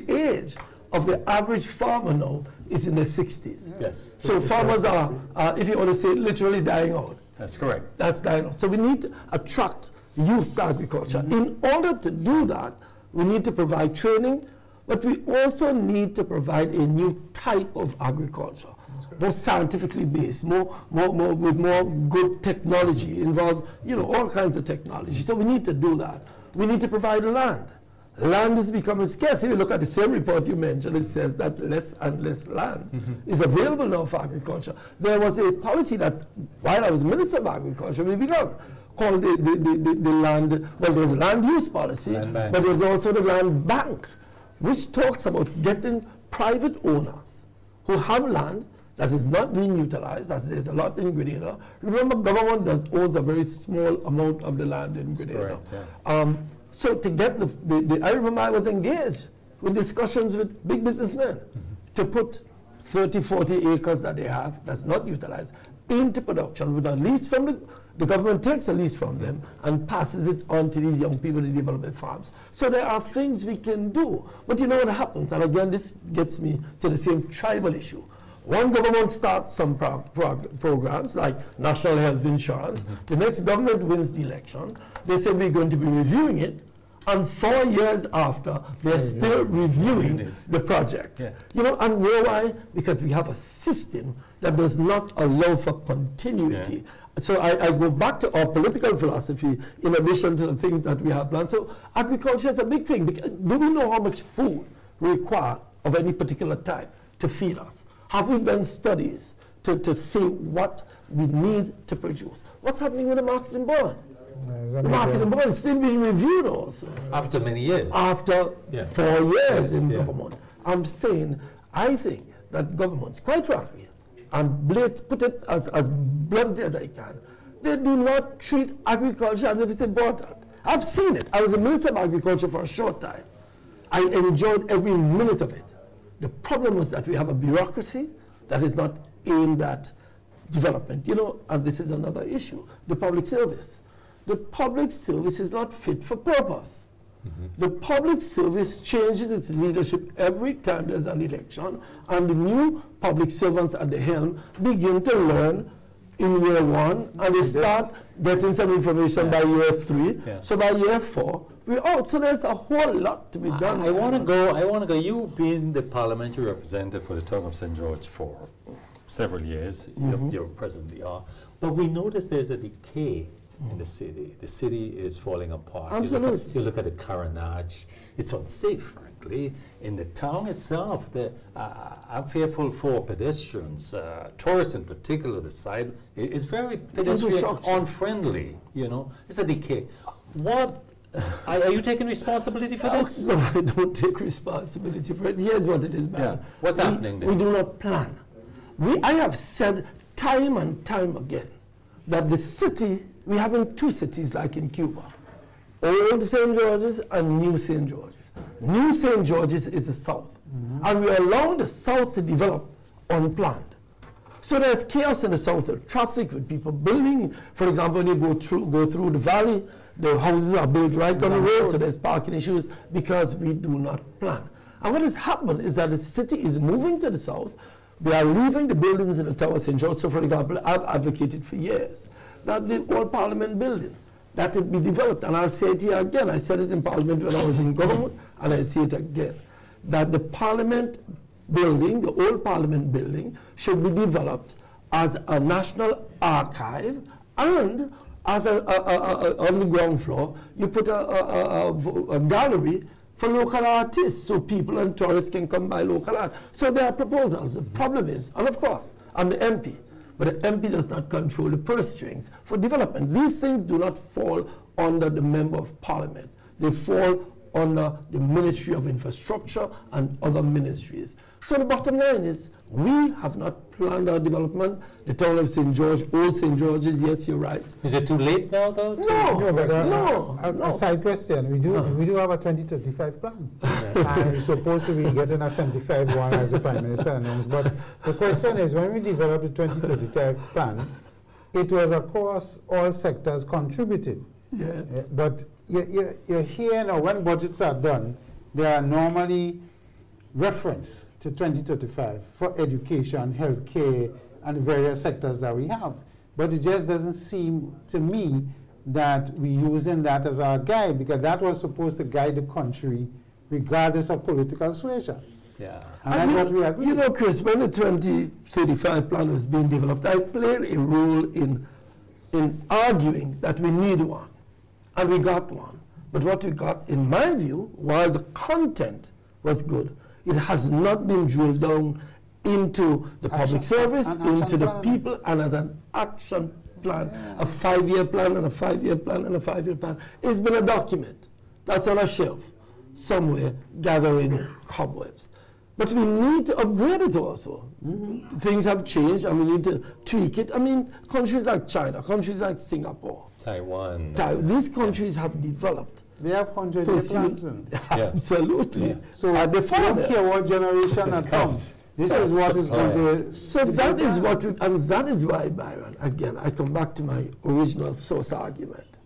age of the average farmer now is in their 60s. Yes. So farmers are, if you want to say, literally dying out. That's correct. That's dying out. So we need to attract youth to agriculture. In order to do that, we need to provide training, but we also need to provide a new type of agriculture, more scientifically based, with more good technology involved, all kinds of technology. So we need to do that. We need to provide land. Land is becoming scarce. If you look at the same report you mentioned, it says that less and less land is available now for agriculture. There was a policy that, while I was Minister of Agriculture, we began, called the land, well, there's a land use policy, but there's also the land bank, which talks about getting private owners who have land that is not being utilized, as there's a lot in Grenada. Remember, government owns a very small amount of the land in Grenada. Correct, So to get I remember I was engaged with discussions with big businessmen to put 30, 40 acres that they have that's not utilized into production with a lease from the government takes a lease from them and passes it on to these young people to develop their farms. So there are things we can do. But you know what happens? And again, this gets me to the same tribal issue. One government starts some programs like national health insurance. The next government wins the election. They say we're going to be reviewing it. And 4 years after, they're still reviewing the project. Yeah. And you know why? Because we have a system that does not allow for continuity. Yeah. So I go back to our political philosophy in addition to the things that we have planned. So agriculture is a big thing. Do we know how much food we require of any particular type to feed us? Have we done studies to say what we need to produce? What's happening with the marketing board? The marketing board is still being reviewed also. After many years. After 4 years in Yeah. government. I'm saying, I think that governments, quite frankly, and put it as bluntly as I can, they do not treat agriculture as if it's important. I've seen it. I was a Minister of Agriculture for a short time. I enjoyed every minute of it. The problem is that we have a bureaucracy that is not aimed at development. And this is another issue, the public service. The public service is not fit for purpose. The public service changes its leadership every time there's an election, and the new public servants at the helm begin to learn in year 1, and they start getting some information by year 3. Yeah. So by year 4, we're out. So there's a whole lot to be done. I want to go. You being the parliamentary representative for the town of St. George for several years, you presently are, but we notice there's a decay in the city. The city is falling apart. Absolutely. You look at the Carenage, it's unsafe, frankly. In the town itself, I'm fearful for pedestrians, tourists in particular. The side is very pedestrian unfriendly. It's a decay. What are you taking responsibility for this? No, I don't take responsibility for it. Here's what it is, man. Yeah. What's happening there? We do not plan. I have said time and time again that the city, we have in 2 cities like in Cuba, Old St. George's and New St. George's. New St. George's is the south, and we are allowing the south to develop unplanned. So there's chaos in the south, traffic with people building. For example, when you go through the valley, the houses are built right on the road, so there's parking issues because we do not plan. And what has happened is that the city is moving to the south. They are leaving the buildings in the Tower of St. George. So, for example, I've advocated for years that the old Parliament building, that it be developed. And I'll say it here again. I said it in Parliament when I was in government, and I say it again, that the Parliament building, the old Parliament building, should be developed as a national archive, and as on the ground floor, you put a gallery for local artists, so people and tourists can come buy local art. So there are proposals. The problem is, and of course, I'm the MP, but the MP does not control the purse strings for development. These things do not fall under the Member of Parliament. They fall under the Ministry of Infrastructure and other ministries. So the bottom line is, we have not planned our development. The town of St. George, old St. George's, yes, you're right. Is it too late now, though? No, but no. a side question. We do have a 2035 plan. And we're supposed to be getting a 75 one as the Prime Minister announced. But the question is, when we developed the 2035 plan, it was across all sectors contributed. Yes. But you're here now, when budgets are done, there are normally reference to 2035 for education, healthcare, and the various sectors that we have. But it just doesn't seem to me that we're using that as our guide, because that was supposed to guide the country regardless of political suasion. Yeah. And that's what we agree. You know, Chris, when the 2035 plan was being developed, I played a role in arguing that we need one. And we got one. But what we got, in my view, while the content was good, it has not been drilled down into the public service, into the people, and as an action plan, a 5-year plan, and a 5-year plan, and a 5-year plan. It's been a document that's on a shelf somewhere gathering cobwebs. But we need to upgrade it also. Things have changed, and we need to tweak it. I mean, countries like China, countries like Singapore, Taiwan. these countries have developed. They have 100-year plans. Absolutely. Yeah. So I don't care what generation that comes. This is what is going to... So that is what we, and that is why, Byron, again, I come back to my original source argument,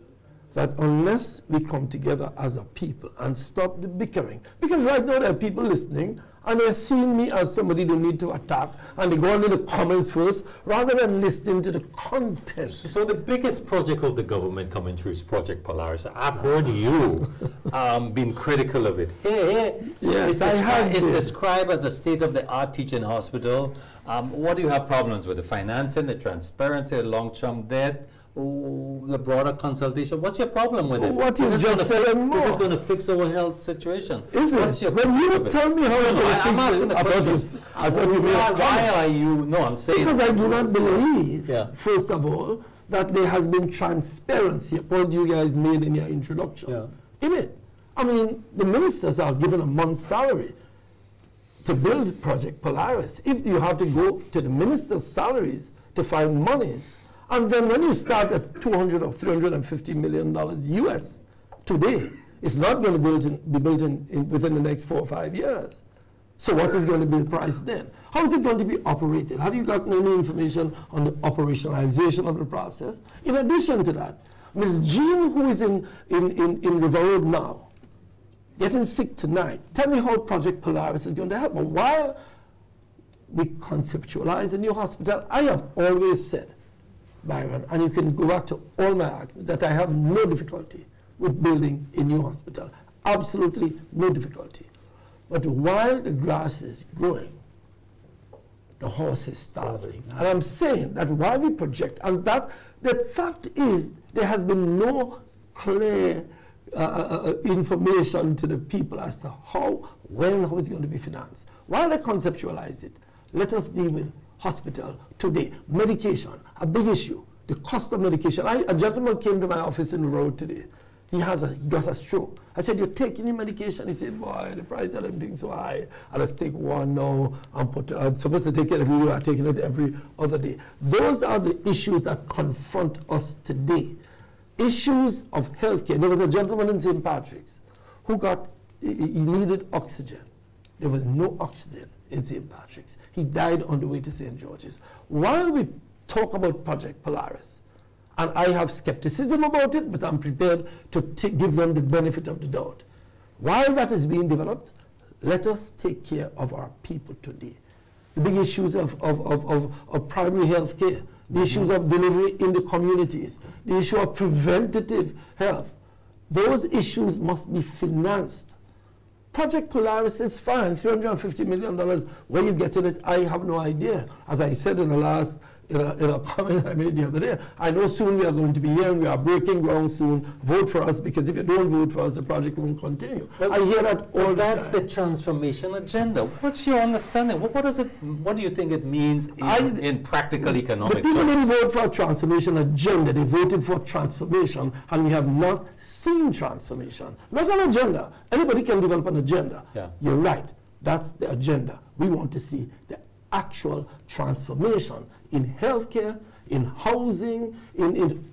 that unless we come together as a people and stop the bickering, because right now there are people listening and they're seeing me as somebody they need to attack, and they go into the comments first rather than listening to the content. So the biggest project of the government coming through is Project Polaris. I've heard you being critical of it. Yes, it's described as a state-of-the-art teaching hospital. What do you have problems with? The financing, the transparency, the long-term debt, the broader consultation? What's your problem with it? What is just saying more? This is going to fix our health situation. Is What's it? your When you critique of it? tell me how it's going to I'm asking the fix question. it, I thought you meant Why are you? No, I'm saying because I do not believe, Yeah. first of all, that there has been transparency, a point you guys made in your introduction, in it. I mean, the ministers are given a month's salary to build Project Polaris. If you have to go to the ministers' salaries to find monies, and then when you start at $200 or $350 million US today, it's not going to be built within the next 4 or 5 years. So what is going to be the price then? How is it going to be operated? Have you gotten any information on the operationalization of the process? In addition to that, Ms. Jean, who is in River Road now, getting sick tonight, tell me how Project Polaris is going to help. But while we conceptualize a new hospital, I have always said, Byron, and you can go back to all my arguments, that I have no difficulty with building a new hospital. Absolutely no difficulty. But while the grass is growing, the horse is starving. And I'm saying that while we project, and that the fact is there has been no clear information to the people as to how, when, how it's going to be financed. While I conceptualize it, let us deal with hospital today. Medication, a big issue. The cost of medication. A gentleman came to my office in the road today. He got a stroke. I said, "You're taking your medication?" He said, "Boy, the price of everything's so high. I just take one now. I'm supposed to take it every day. I'm taking it every other day." Those are the issues that confront us today. Issues of healthcare. There was a gentleman in St. Patrick's who he needed oxygen. There was no oxygen in St. Patrick's. He died on the way to St. George's. While we talk about Project Polaris, and I have skepticism about it, but I'm prepared to give them the benefit of the doubt. While that is being developed, let us take care of our people today. The big issues of primary health care, the issues of delivery in the communities, the issue of preventative health, those issues must be financed. Project Polaris is fine, $350 million. Where you getting it, I have no idea. As I said in the last in a comment I made the other day. I know soon we are going to be here and we are breaking ground soon. Vote for us, because if you don't vote for us, the project won't continue. I hear that all the That's time. the transformation agenda. What's your understanding? What do you think it means in practical economic The people terms? didn't vote for a transformation agenda. They voted for transformation, and we have not seen transformation. Not an agenda. Anybody can develop an agenda. Yeah. You're right. That's the agenda. We want to see the actual transformation in healthcare, in housing, in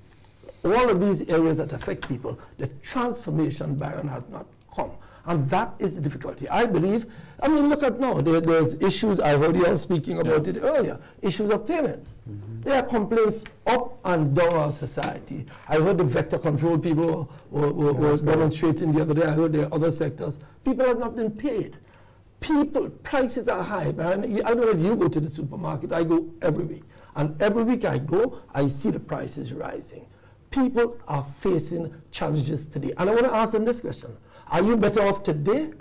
all of these areas that affect people. The transformation, Byron, has not come. And that is the difficulty. I believe, I mean, look at now, there's issues, I heard you all speaking about it earlier, issues of payments. There are complaints up and down our society. I heard the vector control people were demonstrating the other day. I heard there are other sectors. People have not been paid. Prices are high. Man. I don't know if you go to the supermarket. I go every week. And every week I go, I see the prices rising. People are facing challenges today. And I want to ask them this question. Are you better off today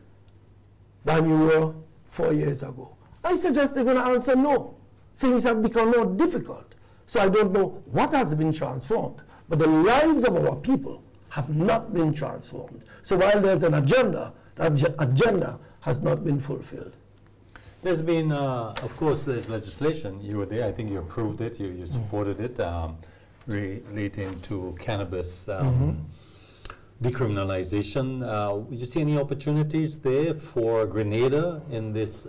than you were 4 years ago? I suggest they're going to answer no. Things have become more difficult. So I don't know what has been transformed. But the lives of our people have not been transformed. So while there's an agenda, that agenda has not been fulfilled. There's been, of course, there's legislation. You were there. I think you approved it. You supported it, relating to cannabis decriminalization. You see any opportunities there for Grenada in this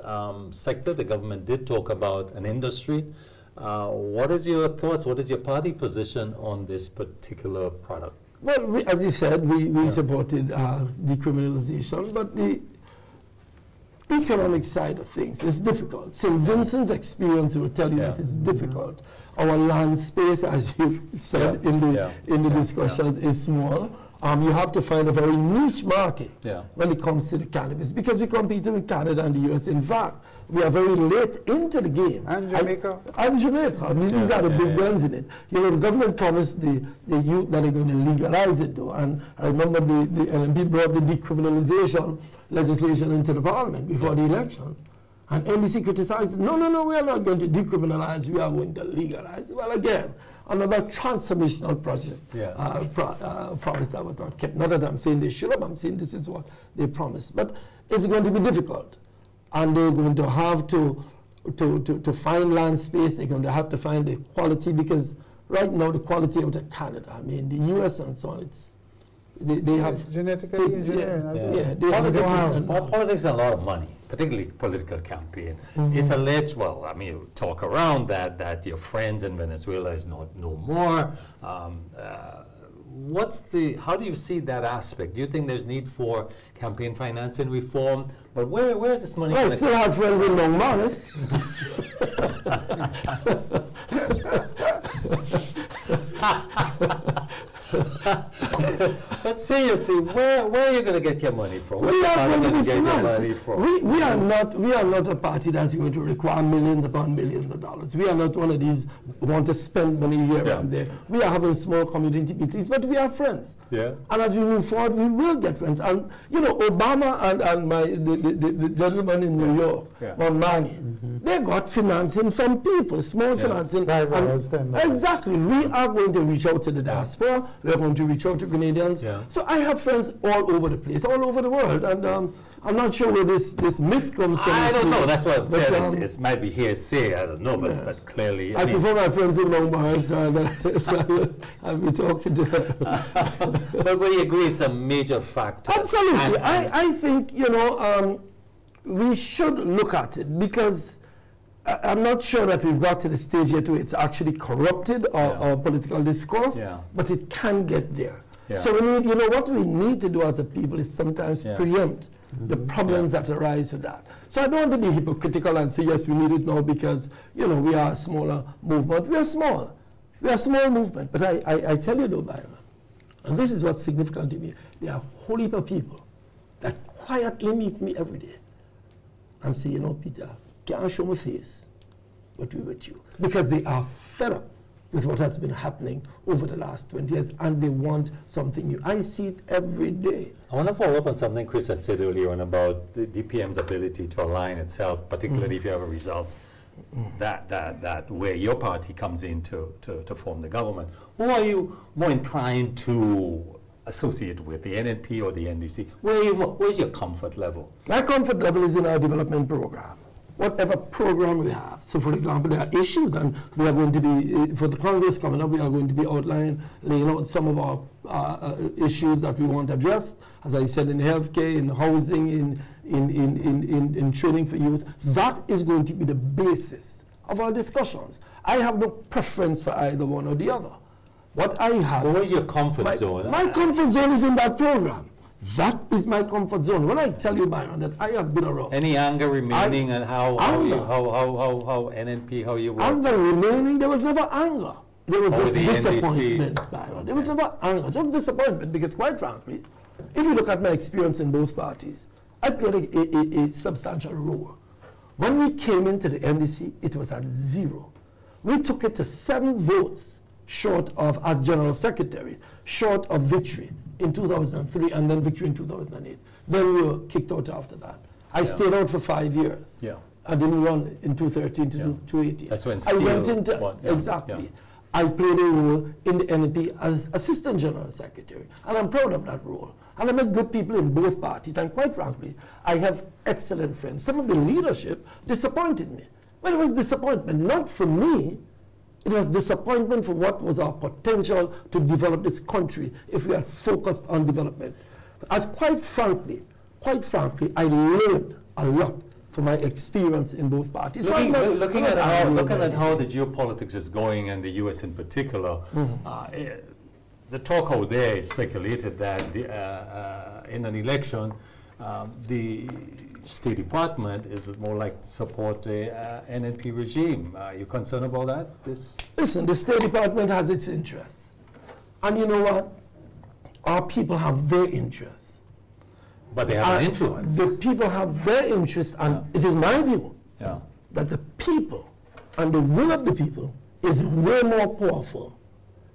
sector? The government did talk about an industry. What is your thoughts? What is your party position on this particular product? Well, as you said, we supported decriminalization, but the economic side of things is difficult. St. Vincent's experience will tell you that it's difficult. Our land space, as you said in the discussion, is small. You have to find a very niche market when it comes to the cannabis, because we compete with Canada and the US. In fact, we are very late into the game. And Jamaica. And Jamaica. I mean, these are the big guns in it. You know, the government promised the youth that they're going to legalize it, though. And I remember the LNP brought the decriminalization legislation into the parliament before the elections. And NDC criticized it. No, we are not going to decriminalize, we are going to legalize. Well, again, another transformational project, promise that was not kept. Not that I'm saying they should have, I'm saying this is what they promised. But it's going to be difficult. And they're going to have to find land space, they're going to have to find the quality, because right now the quality out of Canada, I mean, the US and so on, they have genetically engineering as well. Politics is a lot of money, particularly political campaign. It's alleged, well, I mean, talk around that your friends in Venezuela is no more. How do you see that aspect? Do you think there's need for campaign financing reform? But where is this money I going to still have friends in Long Marlis. But seriously, where are you going to get your money from? We are going to be get your financed. money from? We are not a party that's going to require millions upon millions of dollars. We are not one of these who want to spend money here and there. We are having small community meetings, but we are friends. Yeah. And as we move forward, we will get friends. And you know, Obama and the gentleman in New York, Monmani, they got financing from people, small financing. Exactly. We are going to reach out to the diaspora. We are going to reach out to Grenadians. So I have friends all over the place, all over the world, and I'm not sure where this myth comes from. I don't know. That's what I'm saying. It might be hearsay. I don't know, but clearly. I prefer my friends in Lombard, so I'll be talking to them. But we agree it's a major factor. Absolutely. I think, you know, we should look at it, because I'm not sure that we've got to the stage yet where it's actually corrupted or political discourse, but it can get there. So we need, you know, what we need to do as a people is sometimes preempt the problems that arise with that. So I don't want to be hypocritical and say, yes, we need it now because, you know, we are a smaller movement. We are small. We are a small movement. But I tell you though, Byron, and this is what's significant to me, there are a whole heap of people that quietly meet me every day and say, you know, Peter, can't show my face, but we're with you. Because they are fed up with what has been happening over the last 20 years, and they want something new. I see it every day. I want to follow up on something Chris had said earlier on about the DPM's ability to align itself, particularly if you have a result that where your party comes in to form the government, who are you more inclined to associate with, the NNP or the NDC? Where's your comfort level? My comfort level is in our development program. Whatever program we have. So, for example, there are issues, and we are going to be, for the Congress coming up, we are going to be laying out some of our issues that we want addressed. As I said, in healthcare, in housing, in training for youth. That is going to be the basis of our discussions. I have no preference for either one or the other. What I have... Where's your comfort zone? My comfort zone is in that program. That is my comfort zone. When I tell you, Byron, that I have been around. Any anger remaining and how NNP, how you work? Anger remaining, there was never anger. There was just the disappointment, NDC. Byron. There was never anger, just disappointment, because quite frankly, if you look at my experience in both parties, I played a substantial role. When we came into the NDC, it was at 0. We took it to 7 votes short of, as General Secretary, short of victory in 2003 and then victory in 2008. Then we were kicked out after that. I stayed out for 5 years. Yeah. I didn't run in 2013 to 2018. That's when I went Steele into, won. exactly. Yeah. I played a role in the NNP as Assistant General Secretary, and I'm proud of that role. And I met good people in both parties, and quite frankly, I have excellent friends. Some of the leadership disappointed me. Well, it was disappointment, not for me. It was disappointment for what was our potential to develop this country if we had focused on development. As quite frankly, I learned a lot from my experience in both parties. Looking at how the geopolitics is going, and the U.S. in particular, the talk out there, it's speculated that in an election, the State Department is more like to support the NNP regime. Are you concerned about that? Listen, the State Department has its interests. And you know what? Our people have their interests. But they have an influence. The people have their interests, and it is my view that the people and the will of the people is way more powerful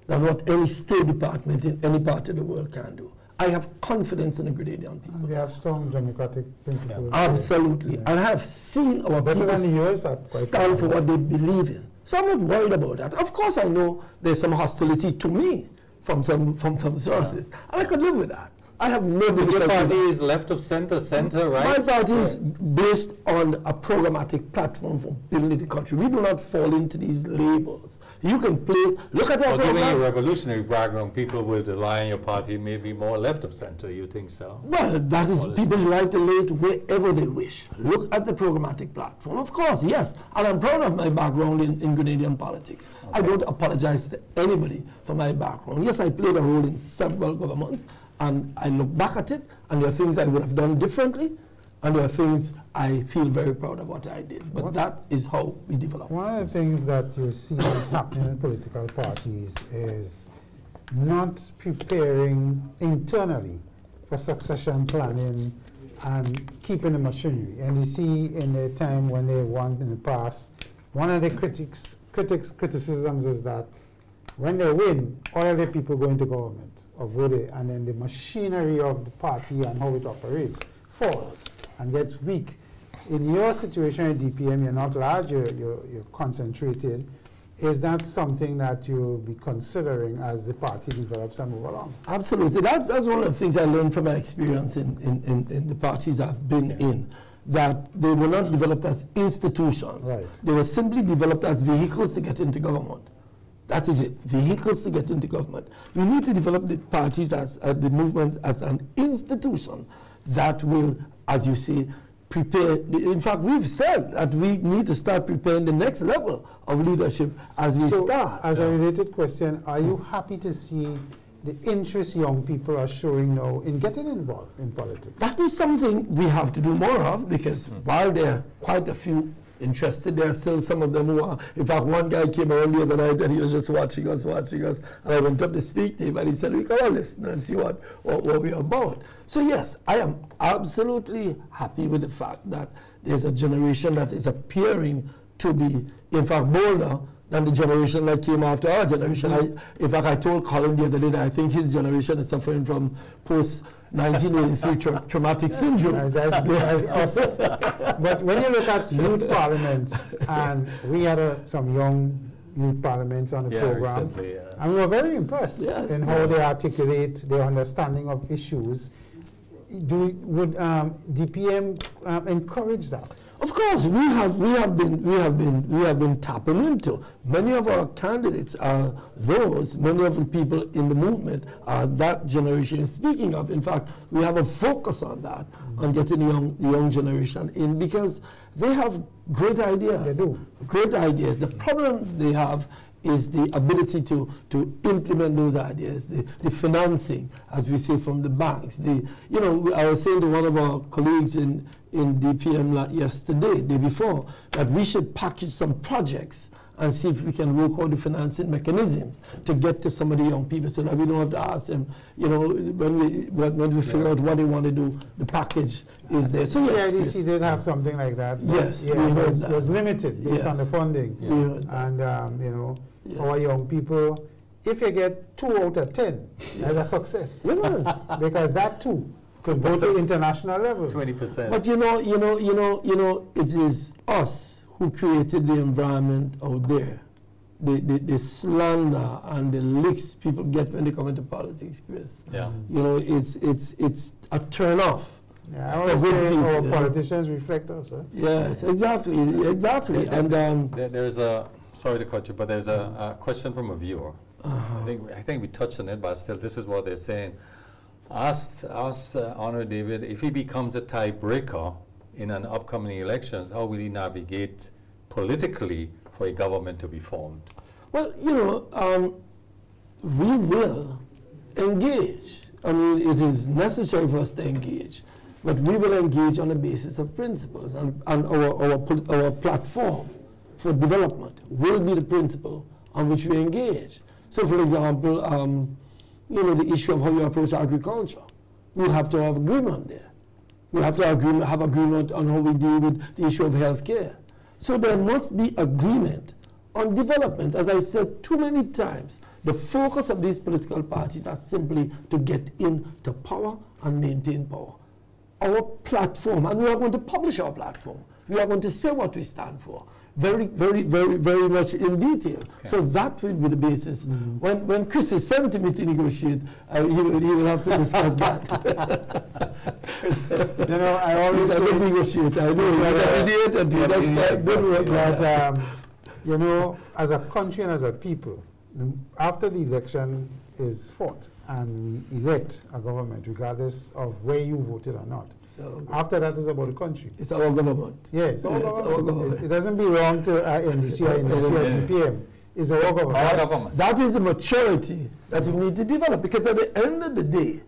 than what any State Department in any part of the world can do. I have confidence in the Grenadian people. And we have strong democratic principles. Absolutely. Yeah. And I have seen our Better people than yours are quite stand for what they believe in. So I'm not worried about that. Of course, I know there's some hostility to me from some sources, and I could live with that. I have no difficulty. Your party is left of center, right? My party is based on a programmatic platform for building the country. We do not fall into these labels. You can play, look at our Well, given your program. revolutionary background, people would rely on your party maybe more left of center, you think so? Well, that is people's right to lay it wherever they wish. Look at the programmatic platform. Of course, yes, and I'm proud of my background in Grenadian politics. I don't apologize to anybody for my background. Yes, I played a role in several governments, and I look back at it, and there are things I would have done differently, and there are things I feel very proud of what I did. But that is how we develop. One of the things that you see happening in political parties is not preparing internally for succession planning and keeping the machinery. And you see in the time when they won in the past, one of the criticisms is that when they win, all of the people go into government, and then the machinery of the party and how it operates falls and gets weak. In your situation at DPM, you're not large, you're concentrated. Is that something that you'll be considering as the party develops and move along? Absolutely. That's one of the things I learned from my experience in the parties I've been in, that they were not developed as institutions. Right. They were simply developed as vehicles to get into government. That is it, vehicles to get into government. We need to develop the parties as the movement as an institution that will, as you say, prepare. In fact, we've said that we need to start preparing the next level of leadership as we start. As a related question, are you happy to see the interest young people are showing now in getting involved in politics? That is something we have to do more of, because while there are quite a few interested, there are still some of them who are. In fact, one guy came around the other night and he was just watching us, and I went up to speak to him and he said, we can all listen and see what we're about. So yes, I am absolutely happy with the fact that there's a generation that is appearing to be, in fact, bolder than the generation that came after our generation. In fact, I told Colin the other day that I think his generation is suffering from post-1983 traumatic syndrome. That's us. But when you look at youth parliaments, and we had some young youth parliaments on the program, recently, and we were very impressed Yes. in how they articulate their understanding of issues. Would DPM encourage that? Of course, we have been tapping into. Many of our candidates are those. Many of the people in the movement are that generation is speaking of. In fact, we have a focus on that, on getting the young generation in, because they have great ideas. They do. Great ideas. The problem they have is the ability to implement those ideas, the financing, as we say, from the banks. I was saying to one of our colleagues in DPM yesterday, day before, that we should package some projects and see if we can work out the financing mechanisms to get to some of the young people, so that we don't have to ask them, when we figure out what they want to do, the package is there. So yes, the IDC did have something like that. Yes, yeah, it was limited based on the funding. And our young people, if you get 2 out of 10, that's a success. Because that too, to go to international levels. 20%. But it is us who created the environment out there. The slander and the licks people get when they come into politics, Chris. Yeah. It's a turn off. Yeah, I always say our politicians reflect us. Yes, exactly. And there's a, sorry to cut you, but there's a question from a viewer. I think we touched on it, but still, this is what they're saying. Ask Honor David, if he becomes a tiebreaker in an upcoming elections, how will he navigate politically for a government to be formed? Well, we will engage. I mean, it is necessary for us to engage, but we will engage on the basis of principles, and our platform for development will be the principle on which we engage. So, for example, the issue of how you approach agriculture, we'll have to have agreement there. We have to have agreement on how we deal with the issue of healthcare. So there must be agreement on development. As I said too many times, the focus of these political parties are simply to get into power and maintain power. Our platform, and we are going to publish our platform. We are going to say what we stand for, very, very, very, very much in detail. Okay. So that will be the basis. When Chris is sent to me to negotiate, he will have to discuss that. I always say negotiate. I know. But as a country and as a people, after the election is fought and we elect a government, regardless of where you voted or not. So after that is about the country. It's our government. Yeah, it's our government. It doesn't belong to NDC or GPM. It's our government. That is the maturity that we need to develop, because at the end of the day,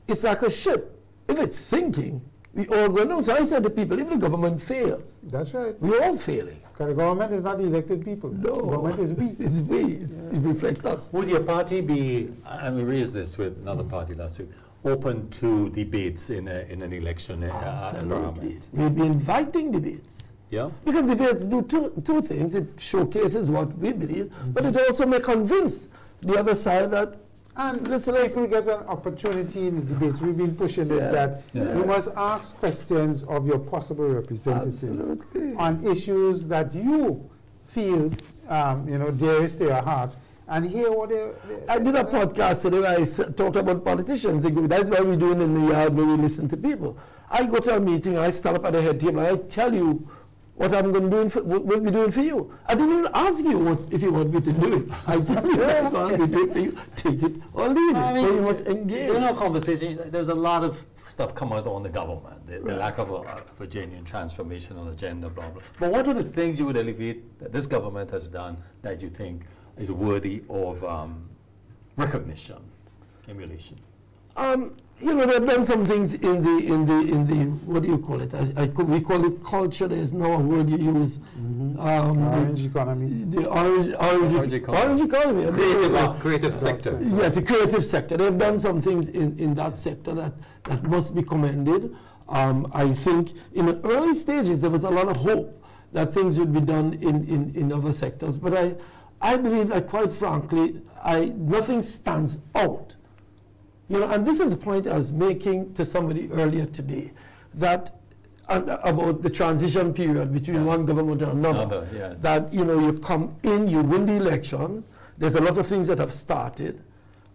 it's like a ship. If it's sinking, we all go down. So I said to people, if the government fails, that's right, we're all failing. Because the government is not the elected people. No. The government is we. It's we. It reflects us. Would your party be, and we raised this with another party last week, open to debates in an election environment? We'll be inviting debates. Yeah. Because debates do two things. It showcases what we believe, but it also may convince the other side that. And people get an opportunity in the debates. We've been pushing this, you must ask questions of your possible representative on issues that you feel, dearest to your heart, and hear what they I did a podcast today where I talked about politicians. That's why we're doing in the yard when we listen to people. I go to a meeting, I stand up at the head table, and I tell you what I'm going to do, what we're doing for you. I didn't even ask you if you want me to do it. I tell you what I'm going to do for you. Take it or leave it. So you must engage. During our conversation, there's a lot of stuff come out on the government, the lack of a genuine transformational agenda, blah, blah. But what are the things you would elevate that this government has done that you think is worthy of recognition, emulation? They've done some things in the what do you call it? We call it culture. There's no word you use. Orange economy. The orange economy. Creative sector. Yeah, the creative sector. They've done some things in that sector that must be commended. I think in the early stages there was a lot of hope that things would be done in other sectors. But I believe that, quite frankly, nothing stands out. You know, and this is a point I was making to somebody earlier today, that about the transition period between one government and another. Yes. That, you know, you come in, you win the elections, there's a lot of things that have started,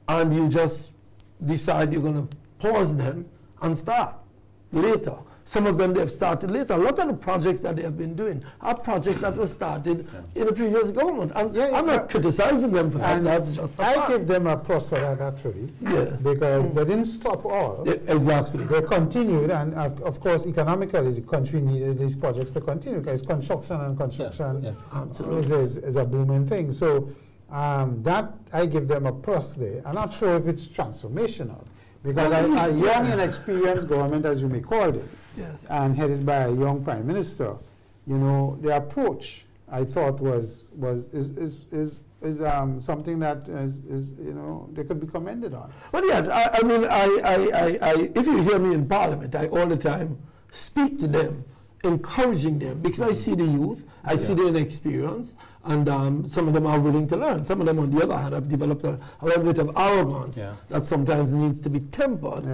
and you just decide you're going to pause them and start later. Some of them they have started later. A lot of the projects that they have been doing are projects that were started in the previous government. And I'm not criticizing them for that. That's just a fact. I give them a plus for that, actually, because they didn't stop all. Exactly. They continued, and of course, economically, the country needed these projects to continue, because construction is a booming thing. So that, I give them a plus there. I'm not sure if it's transformational, because a young and experienced government, as you may call it, and headed by a young prime minister, you know, the approach I thought is something that is you know, they could be commended on. But yes, I mean, if you hear me in Parliament, I all the time speak to them, encouraging them, because I see the youth, I see their experience, and some of them are willing to learn. Some of them, on the other hand, have developed a little bit of arrogance that sometimes needs to be tempered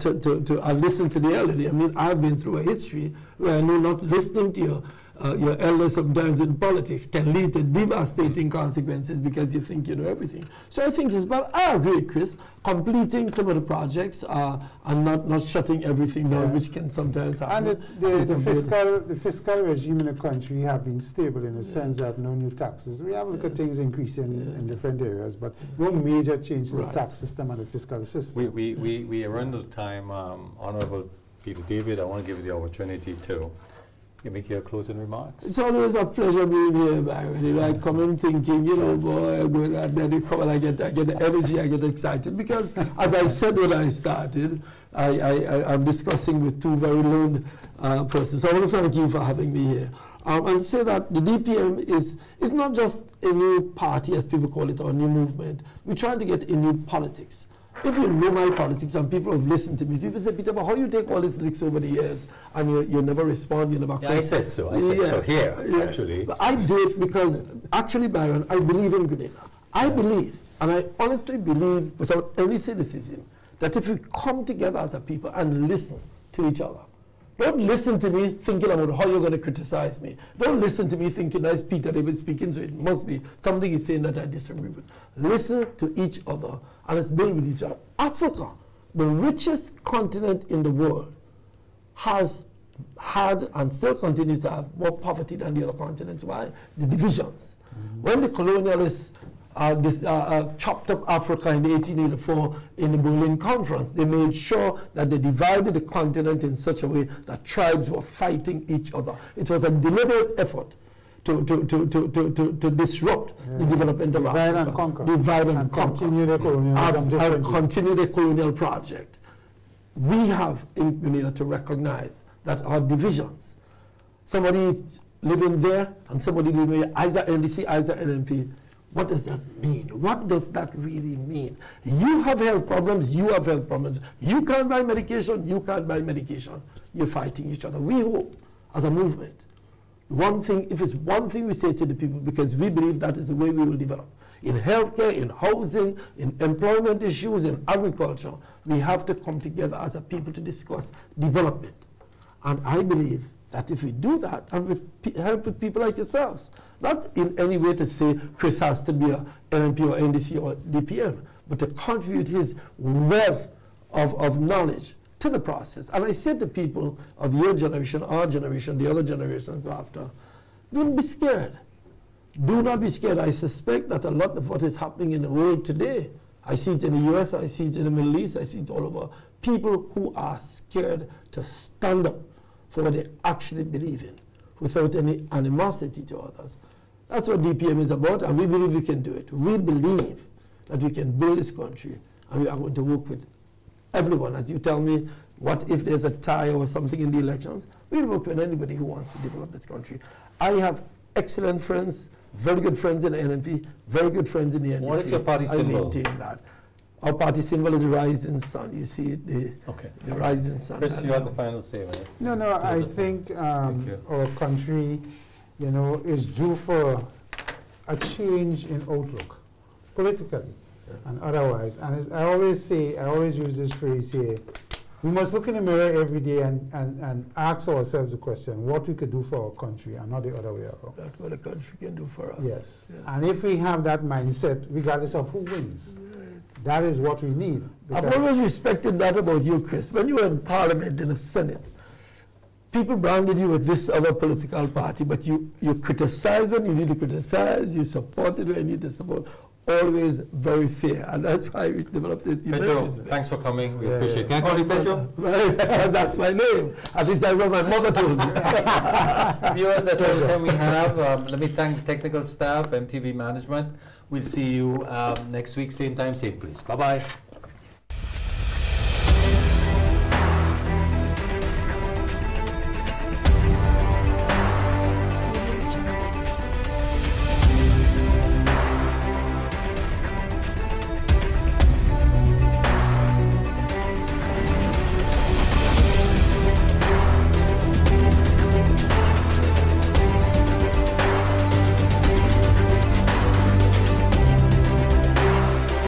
to listen to the elderly. I mean, I've been through a history where I know not listening to your elders sometimes in politics can lead to devastating consequences because you think you know everything. So I think but I agree, Chris, completing some of the projects and not shutting everything down, which can sometimes happen. And the fiscal regime in the country have been stable in the sense that no new taxes. We have looked at things increasing in different areas, but no major change to the tax system and the fiscal system. We are under time. Honorable Peter David, I want to give you the opportunity to make your closing remarks. It's always a pleasure being here, Byron. I come in thinking, you know, boy, I'm going, and then you come and I get the energy, I get excited, because as I said when I started, I'm discussing with two very learned persons. So I want to thank you for having me here. And say that the DPM is not just a new party, as people call it, or a new movement. We're trying to get a new politics. If you know my politics, and people have listened to me, people say, Peter, but how you take all these licks over the years and you never respond, you never question? I said so. I said so here, actually. But I do it because, actually, Byron, I believe in Grenada. I believe, and I honestly believe, without any cynicism, that if we come together as a people and listen to each other, don't listen to me thinking about how you're going to criticize me. Don't listen to me thinking that's Peter David speaking, so it must be something he's saying that I disagree with. Listen to each other and let's build with each other. Africa, the richest continent in the world, has had and still continues to have more poverty than the other continents. Why? The divisions. When the colonialists chopped up Africa in 1884 in the Berlin Conference, they made sure that they divided the continent in such a way that tribes were fighting each other. It was a deliberate effort to disrupt the development of Africa. Divide and conquer. Divide and conquer. Continue the colonialism. And continue the colonial project. We have in Grenada to recognize that our divisions, somebody living there and somebody living here, either NDC, either NNP, what does that mean? What does that really mean? You have health problems, you have health problems. You can't buy medication, you can't buy medication. You're fighting each other. We hope, as a movement, one thing, if it's one thing we say to the people, because we believe that is the way we will develop. In healthcare, in housing, in employment issues, in agriculture, we have to come together as a people to discuss development. And I believe that if we do that, and with help with people like yourselves, not in any way to say Chris has to be a NNP or NDC or DPM, but to contribute his wealth of knowledge to the process. And I said to people of your generation, our generation, the other generations after, don't be scared. Do not be scared. I suspect that a lot of what is happening in the world today, I see it in the US, I see it in the Middle East, I see it all over, people who are scared to stand up for what they actually believe in, without any animosity to others. That's what DPM is about, and we believe we can do it. We believe that we can build this country, and we are going to work with everyone. As you tell me, what if there's a tie or something in the elections? We'll work with anybody who wants to develop this country. I have excellent friends, very good friends in the NNP, very good friends in the NDC. What is your party symbol? I maintain that. Our party symbol is rising sun. You see the rising sun. Chris, you have the final say, right? No, I think our country, you know, is due for a change in outlook, politically and otherwise. And I always use this phrase here, we must look in the mirror every day and ask ourselves the question, what we could do for our country and not the other way around. That's what the country can do for us. Yes. And if we have that mindset, regardless of who wins, that is what we need. I've always respected that about you, Chris. When you were in Parliament, in the Senate, people branded you with this other political party, but you criticize when you need to criticize, you supported when you need to support. Always very fair, and that's why we developed it. Pedro, thanks for coming. We appreciate it. Can I call you Pedro? That's my name. At least that's what my mother told me. Viewers, that's all the time we have. Let me thank the technical staff, MTV management. We'll see you next week, same time, same place. Bye-bye.